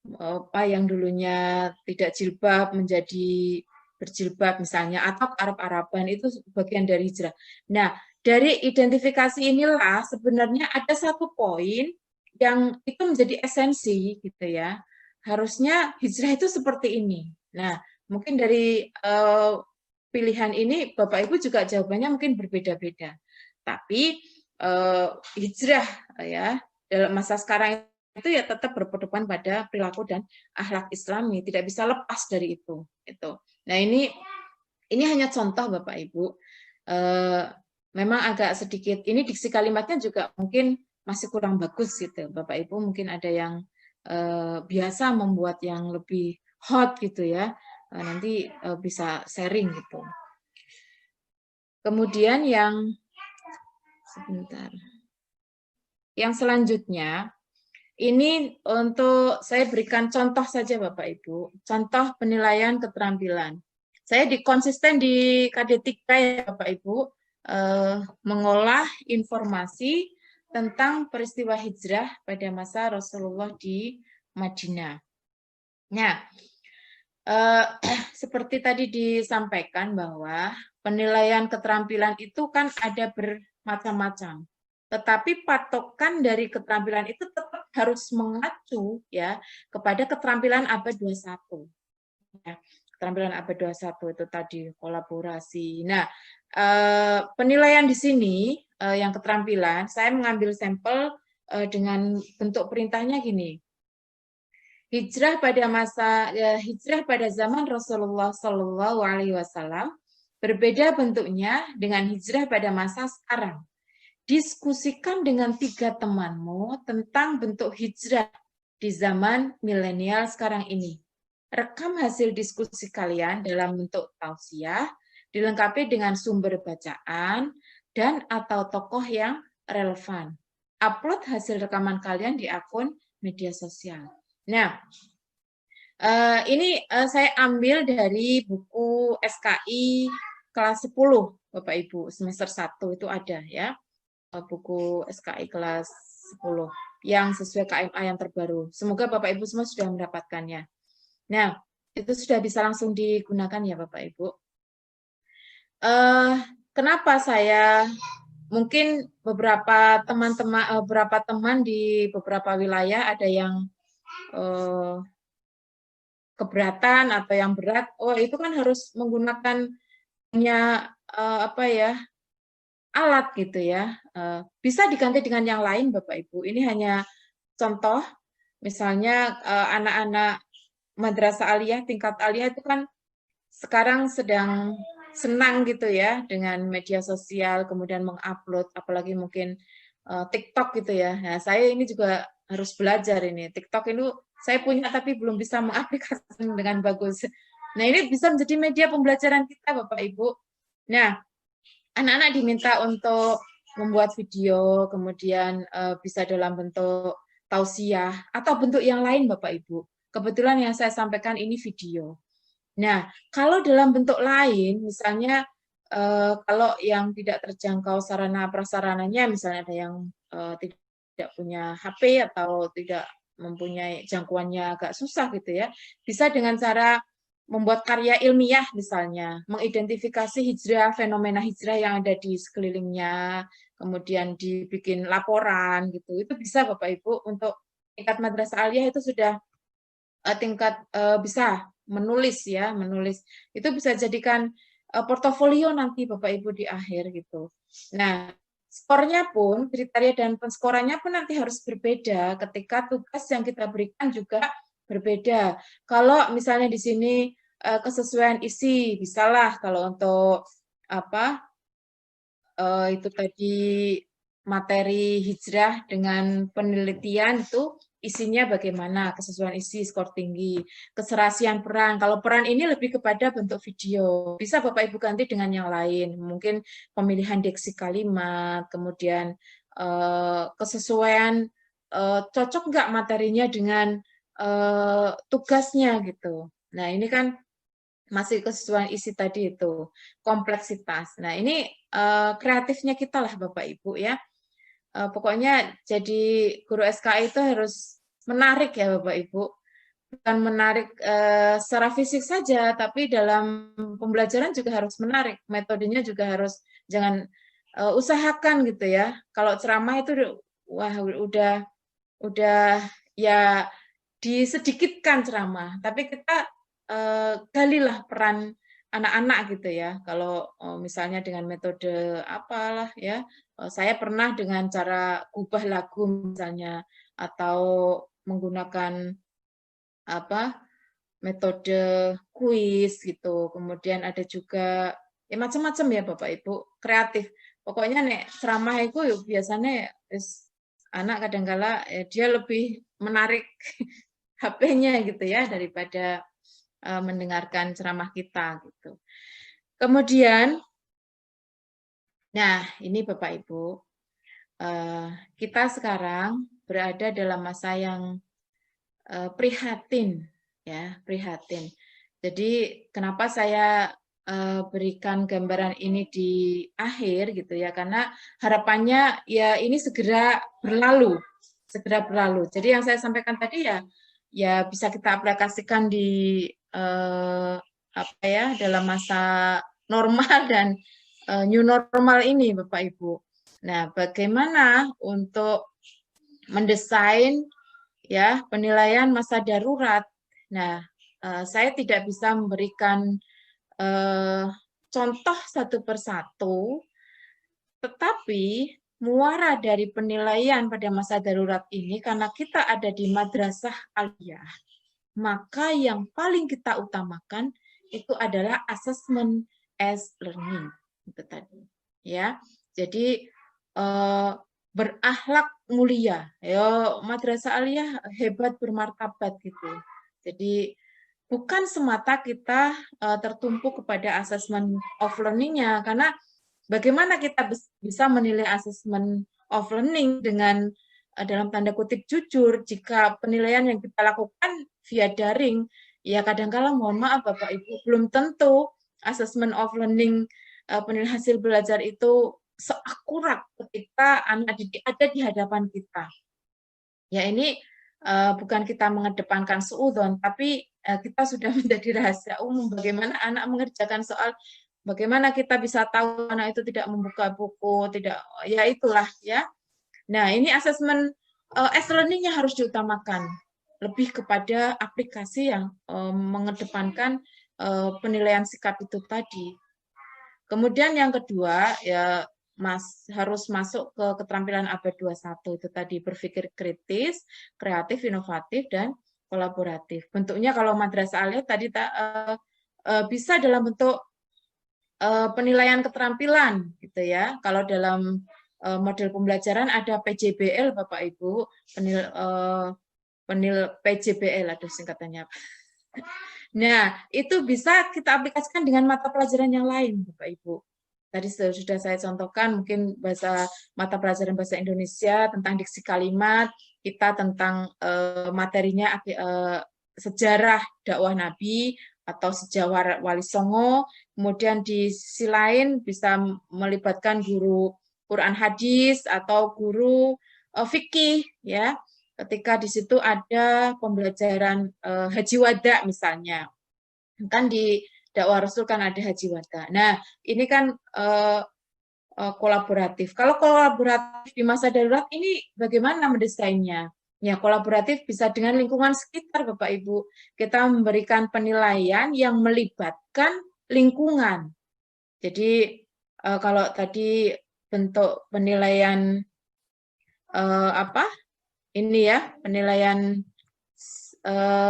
apa yang dulunya tidak jilbab menjadi berjilbab misalnya, atau Arab-Araban, itu bagian dari hijrah. Nah, dari identifikasi inilah sebenarnya ada satu poin yang itu menjadi esensi gitu ya. Harusnya hijrah itu seperti ini. Nah, mungkin dari pilihan ini Bapak Ibu juga jawabannya mungkin berbeda-beda. Tapi hijrah ya dalam masa sekarang itu ya tetap berpedoman pada perilaku dan akhlak Islami, tidak bisa lepas dari itu. Nah, ini hanya contoh Bapak Ibu. Memang agak sedikit, ini diksi kalimatnya juga mungkin masih kurang bagus gitu. Bapak Ibu mungkin ada yang biasa membuat yang lebih hot gitu ya. Nanti bisa sharing gitu. Kemudian yang sebentar. Yang selanjutnya, ini untuk saya berikan contoh saja Bapak Ibu, contoh penilaian keterampilan. Saya konsisten di KD3 ya Bapak Ibu, mengolah informasi tentang peristiwa hijrah pada masa Rasulullah di Madinah. Nah, seperti tadi disampaikan bahwa penilaian keterampilan itu kan ada bermacam-macam. Tetapi patokan dari keterampilan itu tetap harus mengacu ya kepada keterampilan abad 21. Ya, keterampilan abad 21 itu tadi kolaborasi. Nah, penilaian di sini yang keterampilan, saya mengambil sampel dengan bentuk perintahnya gini. Hijrah pada zaman Rasulullah Shallallahu Alaihi Wasallam berbeda bentuknya dengan hijrah pada masa sekarang. Diskusikan dengan 3 temanmu tentang bentuk hijrah di zaman milenial sekarang ini. Rekam hasil diskusi kalian dalam bentuk tausiah, dilengkapi dengan sumber bacaan dan atau tokoh yang relevan. Upload hasil rekaman kalian di akun media sosial. Nah, ini saya ambil dari buku SKI kelas 10, Bapak Ibu, semester 1 itu ada ya. Buku SKI kelas 10 yang sesuai KMA yang terbaru. Semoga Bapak Ibu semua sudah mendapatkannya. Nah, itu sudah bisa langsung digunakan ya Bapak Ibu. Kenapa saya mungkin beberapa teman di beberapa wilayah ada yang keberatan atau yang berat, oh itu kan harus menggunakan alat gitu ya. Bisa diganti dengan yang lain Bapak Ibu. Ini hanya contoh, misalnya anak-anak madrasah aliyah, tingkat aliyah itu kan sekarang sedang senang gitu ya dengan media sosial, kemudian mengupload, apalagi mungkin TikTok gitu ya. Nah, saya ini juga harus belajar ini. TikTok itu saya punya tapi belum bisa mengaplikasikan dengan bagus. Nah, ini bisa menjadi media pembelajaran kita, Bapak Ibu. Nah, anak-anak diminta untuk membuat video, kemudian bisa dalam bentuk tausiah atau bentuk yang lain, Bapak Ibu. Kebetulan yang saya sampaikan ini video. Nah, kalau dalam bentuk lain, misalnya kalau yang tidak terjangkau sarana prasarananya, misalnya ada yang tidak punya HP atau tidak mempunyai jangkauannya agak susah gitu ya, bisa dengan cara membuat karya ilmiah misalnya, mengidentifikasi hijrah, fenomena hijrah yang ada di sekelilingnya, kemudian dibikin laporan gitu. Itu bisa Bapak Ibu untuk tingkat madrasah aliyah itu sudah tingkat bisa menulis ya, menulis. Itu bisa jadikan portofolio nanti Bapak Ibu di akhir gitu. Nah, skornya pun, kriteria dan penskorannya pun nanti harus berbeda ketika tugas yang kita berikan juga berbeda. Kalau misalnya di sini kesesuaian isi, bisalah kalau untuk apa itu tadi materi hijrah dengan penelitian itu isinya bagaimana, kesesuaian isi, skor tinggi, keserasian peran. Kalau peran ini lebih kepada bentuk video. Bisa Bapak Ibu ganti dengan yang lain. Mungkin pemilihan diksi kalimat, kemudian kesesuaian cocok nggak materinya dengan tugasnya gitu. Nah, ini kan masih kesesuaian isi tadi itu, kompleksitas. Nah, ini kreatifnya kita lah Bapak Ibu ya. Pokoknya jadi guru SKI itu harus menarik ya Bapak Ibu. Bukan menarik secara fisik saja, tapi dalam pembelajaran juga harus menarik. Metodenya juga harus, jangan usahakan gitu ya. Kalau ceramah itu wah udah ya disedikitkan ceramah, tapi kita galilah peran anak-anak gitu ya. Kalau misalnya dengan metode apalah ya, saya pernah dengan cara ubah lagu misalnya atau menggunakan apa metode kuis gitu. Kemudian ada juga ya macam-macam ya Bapak Ibu, kreatif. Pokoknya nek ceramah itu biasanya anak kadang-kala dia lebih menarik HP-nya gitu ya daripada mendengarkan ceramah kita gitu. Kemudian, nah ini Bapak Ibu, kita sekarang berada dalam masa yang prihatin, ya prihatin. Jadi kenapa saya berikan gambaran ini di akhir gitu ya, karena harapannya ya ini segera berlalu, segera berlalu. Jadi yang saya sampaikan tadi ya bisa kita aplikasikan di apa ya dalam masa normal dan new normal ini Bapak Ibu. Nah, bagaimana untuk mendesain ya penilaian masa darurat. Nah, saya tidak bisa memberikan contoh satu persatu, tetapi muara dari penilaian pada masa darurat ini karena kita ada di madrasah aliyah, maka yang paling kita utamakan itu adalah assessment as learning itu tadi ya. Jadi berakhlak mulia ya, madrasah aliyah hebat bermartabat gitu. Jadi bukan semata kita tertumpu kepada assessment of learning-nya, karena bagaimana kita bisa menilai assessment of learning dengan dalam tanda kutip jujur jika penilaian yang kita lakukan via daring, ya kadang-kala mohon maaf Bapak Ibu, belum tentu assessment of learning penilaian hasil belajar itu seakurat ketika anak didik ada di hadapan kita. Ya ini bukan kita mengedepankan suudzon, tapi kita sudah menjadi rahasia umum bagaimana anak mengerjakan soal. Bagaimana kita bisa tahu anak itu tidak membuka buku, tidak, ya itulah ya. Nah, ini asesmen as learning-nya harus diutamakan, lebih kepada aplikasi yang mengedepankan penilaian sikap itu tadi. Kemudian yang kedua, ya harus masuk ke keterampilan abad 21 itu tadi, berpikir kritis, kreatif, inovatif, dan kolaboratif. Bentuknya kalau madrasah aliyah tadi bisa dalam bentuk penilaian keterampilan gitu ya. Kalau dalam model pembelajaran ada PJBL Bapak Ibu, penil PJBL ada singkatannya. Nah, itu bisa kita aplikasikan dengan mata pelajaran yang lain, Bapak Ibu. Tadi sudah saya contohkan mungkin mata pelajaran bahasa Indonesia tentang diksi kalimat, kita tentang materinya sejarah dakwah Nabi atau sejarah Wali Songo. Kemudian di sisi lain bisa melibatkan guru Quran hadis atau guru fikih ya. Ketika di situ ada pembelajaran haji wada misalnya. Kan di dakwah Rasul kan ada haji wada. Nah, ini kan kolaboratif. Kalau kolaboratif di masa darurat ini bagaimana mendesainnya? Ya, kolaboratif bisa dengan lingkungan sekitar, Bapak Ibu. Kita memberikan penilaian yang melibatkan lingkungan. Jadi kalau tadi bentuk penilaian apa? Ini ya, penilaian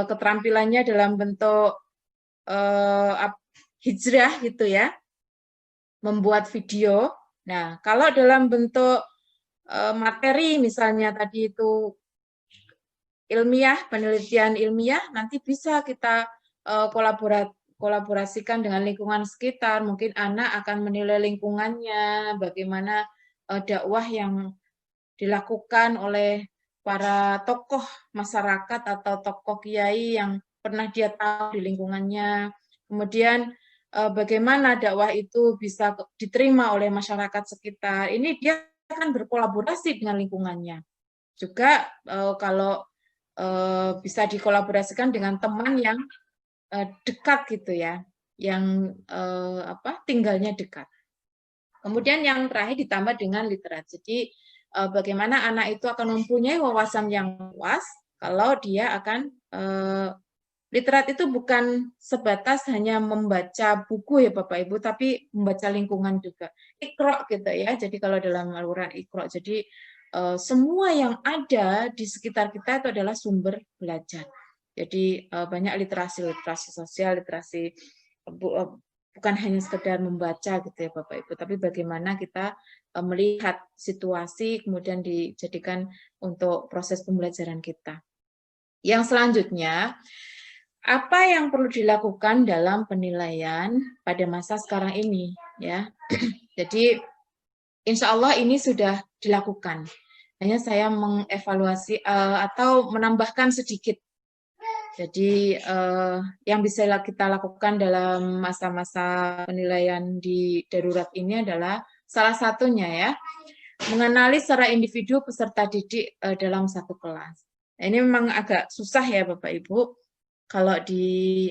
keterampilannya dalam bentuk hijrah gitu ya, membuat video. Nah, kalau dalam bentuk materi misalnya tadi itu ilmiah, penelitian ilmiah, nanti bisa kita kolaborasikan dengan lingkungan sekitar. Mungkin anak akan menilai lingkungannya, bagaimana dakwah yang dilakukan oleh para tokoh masyarakat atau tokoh kiai yang pernah dia tahu di lingkungannya. Kemudian bagaimana dakwah itu bisa diterima oleh masyarakat sekitar. Ini dia akan berkolaborasi dengan lingkungannya. Juga kalau bisa dikolaborasikan dengan teman yang dekat gitu ya, yang tinggalnya dekat. Kemudian yang terakhir ditambah dengan literat. Jadi bagaimana anak itu akan mempunyai wawasan yang luas kalau dia akan literat itu bukan sebatas hanya membaca buku ya Bapak Ibu, tapi membaca lingkungan juga. Iqra gitu ya. Jadi kalau dalam Al-Qur'an Iqra, jadi semua yang ada di sekitar kita itu adalah sumber belajar. Jadi banyak literasi sosial, literasi bukan hanya sekedar membaca gitu ya Bapak Ibu, tapi bagaimana kita melihat situasi kemudian dijadikan untuk proses pembelajaran kita. Yang selanjutnya, apa yang perlu dilakukan dalam penilaian pada masa sekarang ini ya. Jadi insya Allah ini sudah dilakukan. Hanya saya mengevaluasi atau menambahkan sedikit. Jadi yang bisa kita lakukan dalam masa-masa penilaian di darurat ini adalah salah satunya ya, mengenali secara individu peserta didik dalam satu kelas. Nah, ini memang agak susah ya Bapak Ibu. Kalau di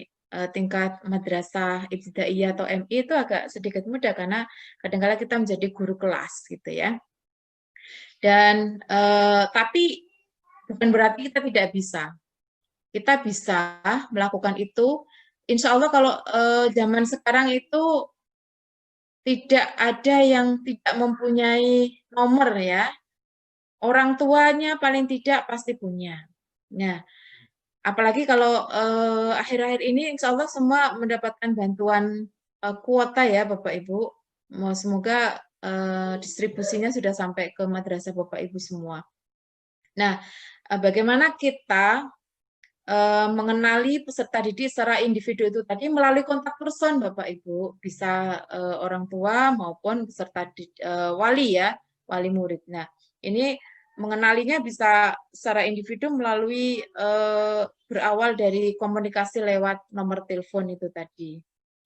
tingkat madrasah ibtidaiyah atau MI itu agak sedikit mudah karena kadang-kadang kita menjadi guru kelas gitu ya. Dan tapi bukan berarti kita tidak bisa. Kita bisa melakukan itu. Insya Allah kalau zaman sekarang itu tidak ada yang tidak mempunyai nomor ya. Orang tuanya paling tidak pasti punya. Nah, apalagi kalau akhir-akhir ini insya Allah semua mendapatkan bantuan kuota ya Bapak Ibu. Semoga distribusinya sudah sampai ke madrasah Bapak Ibu semua. Nah, bagaimana kita mengenali peserta didik secara individu itu tadi melalui kontak person Bapak Ibu, bisa orang tua maupun peserta wali ya, wali murid. Nah, ini mengenalinya bisa secara individu melalui berawal dari komunikasi lewat nomor telepon itu tadi.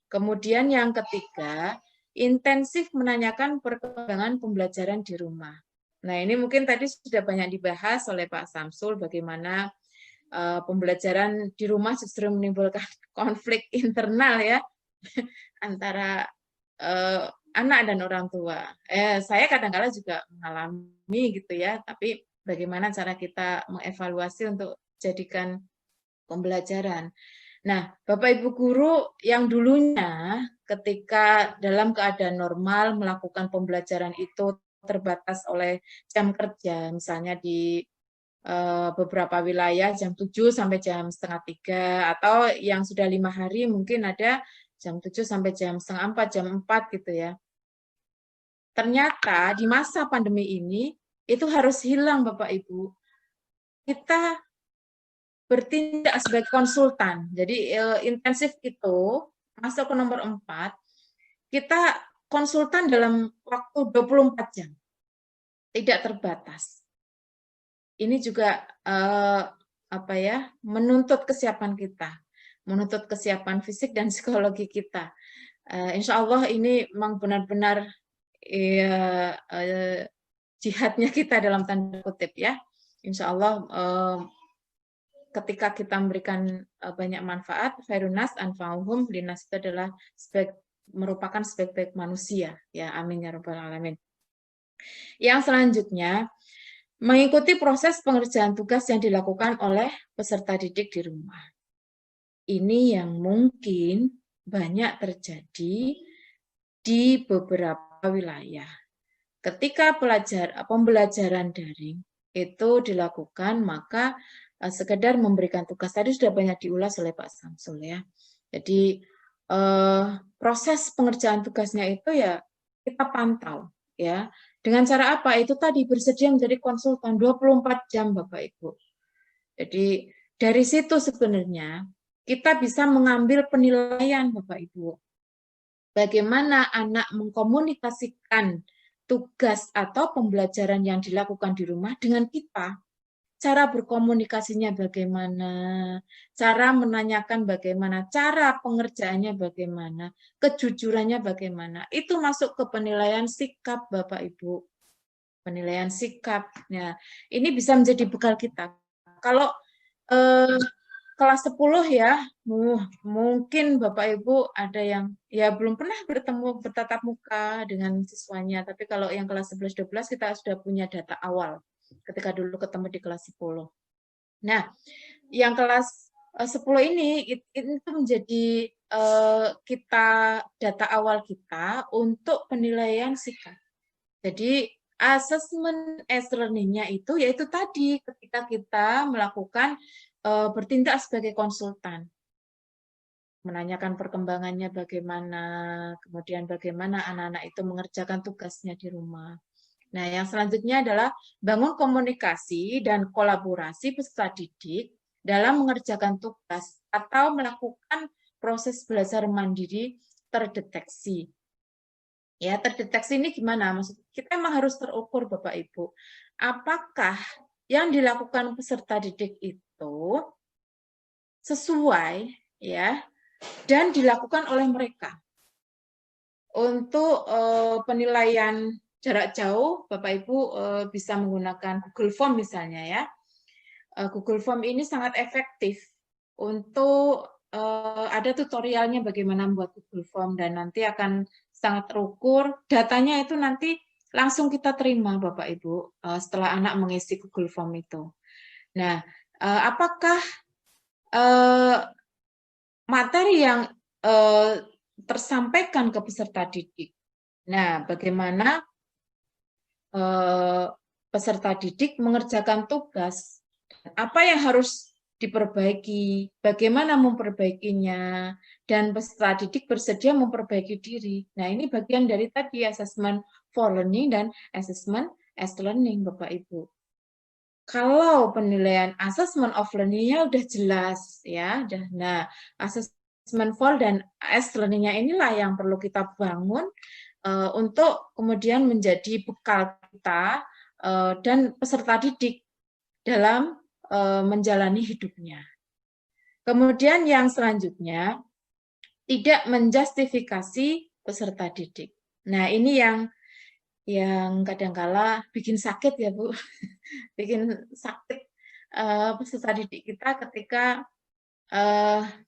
Kemudian yang ketiga, intensif menanyakan perkembangan pembelajaran di rumah. Nah, ini mungkin tadi sudah banyak dibahas oleh Pak Samsul bagaimana pembelajaran di rumah justru menimbulkan konflik internal ya antara anak dan orang tua. Saya kadang-kadang juga mengalami gitu ya, tapi bagaimana cara kita mengevaluasi untuk jadikan pembelajaran. Nah, Bapak Ibu guru yang dulunya ketika dalam keadaan normal melakukan pembelajaran itu terbatas oleh jam kerja, misalnya di beberapa wilayah jam 7 sampai jam setengah 3, atau yang sudah 5 hari mungkin ada jam 7 sampai jam setengah 4, jam 4 gitu ya. Ternyata di masa pandemi ini itu harus hilang Bapak Ibu. Kita bertindak sebagai konsultan. Jadi intensif itu masuk ke nomor 4, kita konsultan dalam waktu 24 jam, tidak terbatas. Ini juga menuntut kesiapan kita, menuntut kesiapan fisik dan psikologi kita. Insya Allah ini memang benar-benar jihadnya kita dalam tanda kutip ya. Insya Allah ketika kita memberikan banyak manfaat, khairunas anfa'uhum linas itu adalah merupakan sebaik-baik manusia. Ya, amin ya rabbal alamin. Yang selanjutnya, mengikuti proses pengerjaan tugas yang dilakukan oleh peserta didik di rumah. Ini yang mungkin banyak terjadi di beberapa wilayah. Ketika pembelajaran daring itu dilakukan, maka sekedar memberikan tugas tadi sudah banyak diulas oleh Pak Samsul ya. Jadi proses pengerjaan tugasnya itu ya kita pantau ya. Dengan cara apa? Itu tadi bersedia menjadi konsultan 24 jam Bapak Ibu. Jadi dari situ sebenarnya kita bisa mengambil penilaian Bapak Ibu. Bagaimana anak mengkomunikasikan tugas atau pembelajaran yang dilakukan di rumah dengan kita. Cara berkomunikasinya bagaimana, cara menanyakan bagaimana, cara pengerjaannya bagaimana, kejujurannya bagaimana. Itu masuk ke penilaian sikap Bapak Ibu. Penilaian sikap. Nah, ini bisa menjadi bekal kita. Kalau kelas 10 ya, mungkin Bapak Ibu ada yang ya belum pernah bertatap muka dengan siswanya, tapi kalau yang kelas 11 12 kita sudah punya data awal ketika dulu ketemu di kelas 10. Nah, yang kelas 10 ini itu menjadi kita data awal kita untuk penilaian sikap. Jadi assessment as learning-nya itu yaitu tadi ketika kita melakukan bertindak sebagai konsultan, menanyakan perkembangannya bagaimana, kemudian bagaimana anak-anak itu mengerjakan tugasnya di rumah. Nah, yang selanjutnya adalah bangun komunikasi dan kolaborasi peserta didik dalam mengerjakan tugas atau melakukan proses belajar mandiri terdeteksi. Ya, terdeteksi ini gimana? Maksud kita memang harus terukur Bapak Ibu. Apakah yang dilakukan peserta didik itu sesuai ya dan dilakukan oleh mereka. Untuk penilaian jarak jauh, Bapak Ibu bisa menggunakan Google Form misalnya ya. Google Form ini sangat efektif untuk ada tutorialnya bagaimana membuat Google Form dan nanti akan sangat terukur. Datanya itu nanti langsung kita terima Bapak Ibu setelah anak mengisi Google Form itu. Nah, apakah materi yang tersampaikan ke peserta didik? Nah, bagaimana peserta didik mengerjakan tugas? Apa yang harus diperbaiki, bagaimana memperbaikinya, dan peserta didik bersedia memperbaiki diri. Nah, ini bagian dari tadi assessment for learning dan assessment as learning, Bapak Ibu. Kalau penilaian assessment of learning-nya udah jelas, ya. Nah, assessment for dan as learning-nya inilah yang perlu kita bangun untuk kemudian menjadi bekal kita dan peserta didik dalam menjalani hidupnya. Kemudian yang selanjutnya, tidak menjustifikasi peserta didik. Nah, ini yang kadangkala bikin sakit ya, Bu. Bikin sakit peserta didik kita ketika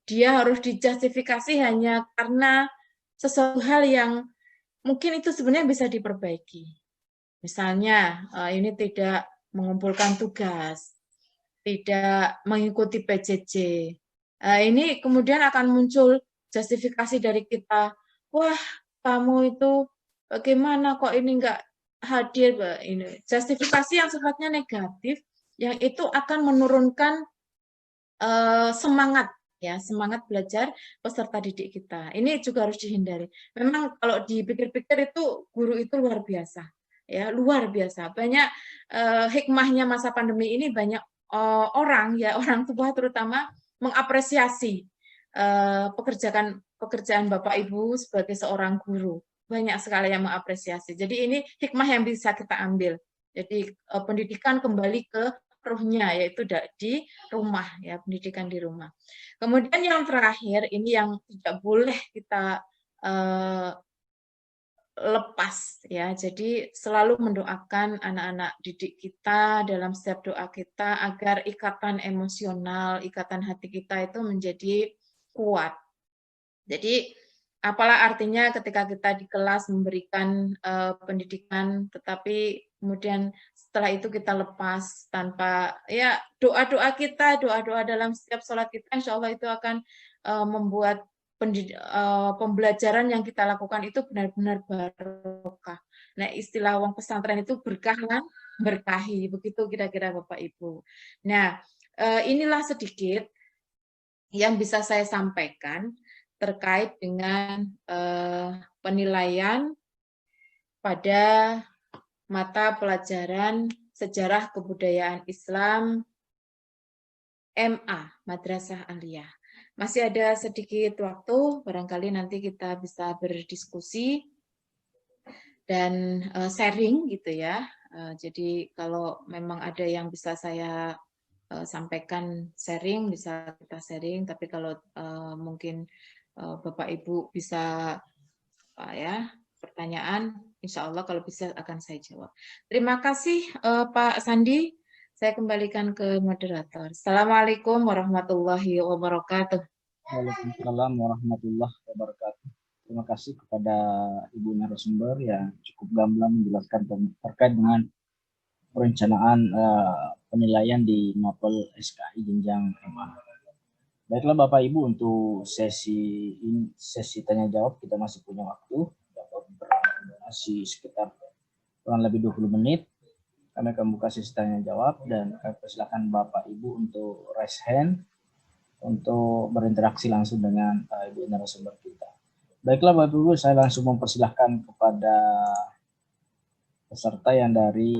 dia harus dijustifikasi hanya karena sesuatu hal yang mungkin itu sebenarnya bisa diperbaiki. Misalnya, ini tidak mengumpulkan tugas, tidak mengikuti PJJ. Ini kemudian akan muncul justifikasi dari kita, wah kamu itu bagaimana kok ini enggak hadir. Ini justifikasi yang sifatnya negatif, yang itu akan menurunkan semangat ya, semangat belajar peserta didik kita. Ini juga harus dihindari. Memang kalau dipikir-pikir itu guru itu luar biasa. Ya, luar biasa. Banyak hikmahnya masa pandemi ini, banyak orang ya, orang tua terutama mengapresiasi pekerjaan Bapak Ibu sebagai seorang guru. Banyak sekali yang mengapresiasi. Jadi ini hikmah yang bisa kita ambil. Jadi pendidikan kembali ke ruhnya, yaitu di rumah, ya, pendidikan di rumah. Kemudian yang terakhir, ini yang tidak boleh kita lepas, ya. Jadi selalu mendoakan anak-anak didik kita dalam setiap doa kita agar ikatan emosional, ikatan hati kita itu menjadi kuat. Jadi apalah artinya ketika kita di kelas memberikan pendidikan, tetapi kemudian setelah itu kita lepas tanpa, ya, doa-doa kita, doa-doa dalam setiap sholat kita, insya Allah itu akan membuat pembelajaran yang kita lakukan itu benar-benar barokah. Nah, istilah wong pesantren itu berkah lan berkahi, begitu kira-kira Bapak Ibu. Nah, inilah sedikit yang bisa saya sampaikan terkait dengan penilaian pada mata pelajaran Sejarah Kebudayaan Islam MA, Madrasah Aliyah. Masih ada sedikit waktu, barangkali nanti kita bisa berdiskusi dan sharing gitu ya. Jadi kalau memang ada yang bisa saya sampaikan sharing, bisa kita sharing, tapi kalau mungkin Bapak Ibu bisa ya pertanyaan, insya Allah kalau bisa akan saya jawab. Terima kasih Pak Sandi. Saya kembalikan ke moderator. Assalamualaikum warahmatullahi wabarakatuh. Waalaikumsalam warahmatullahi wabarakatuh. Terima kasih kepada Ibu narasumber yang cukup gamblang menjelaskan terkait dengan perencanaan penilaian di mapel SKI jenjang MA. Baiklah Bapak Ibu, untuk sesi tanya jawab kita masih punya waktu, masih sekitar kurang lebih 20 menit. Kami akan buka sesi tanya jawab dan kami persilakan Bapak Ibu untuk raise hand untuk berinteraksi langsung dengan Ibu narasumber kita. Baiklah Bapak Ibu, saya langsung mempersilahkan kepada peserta yang dari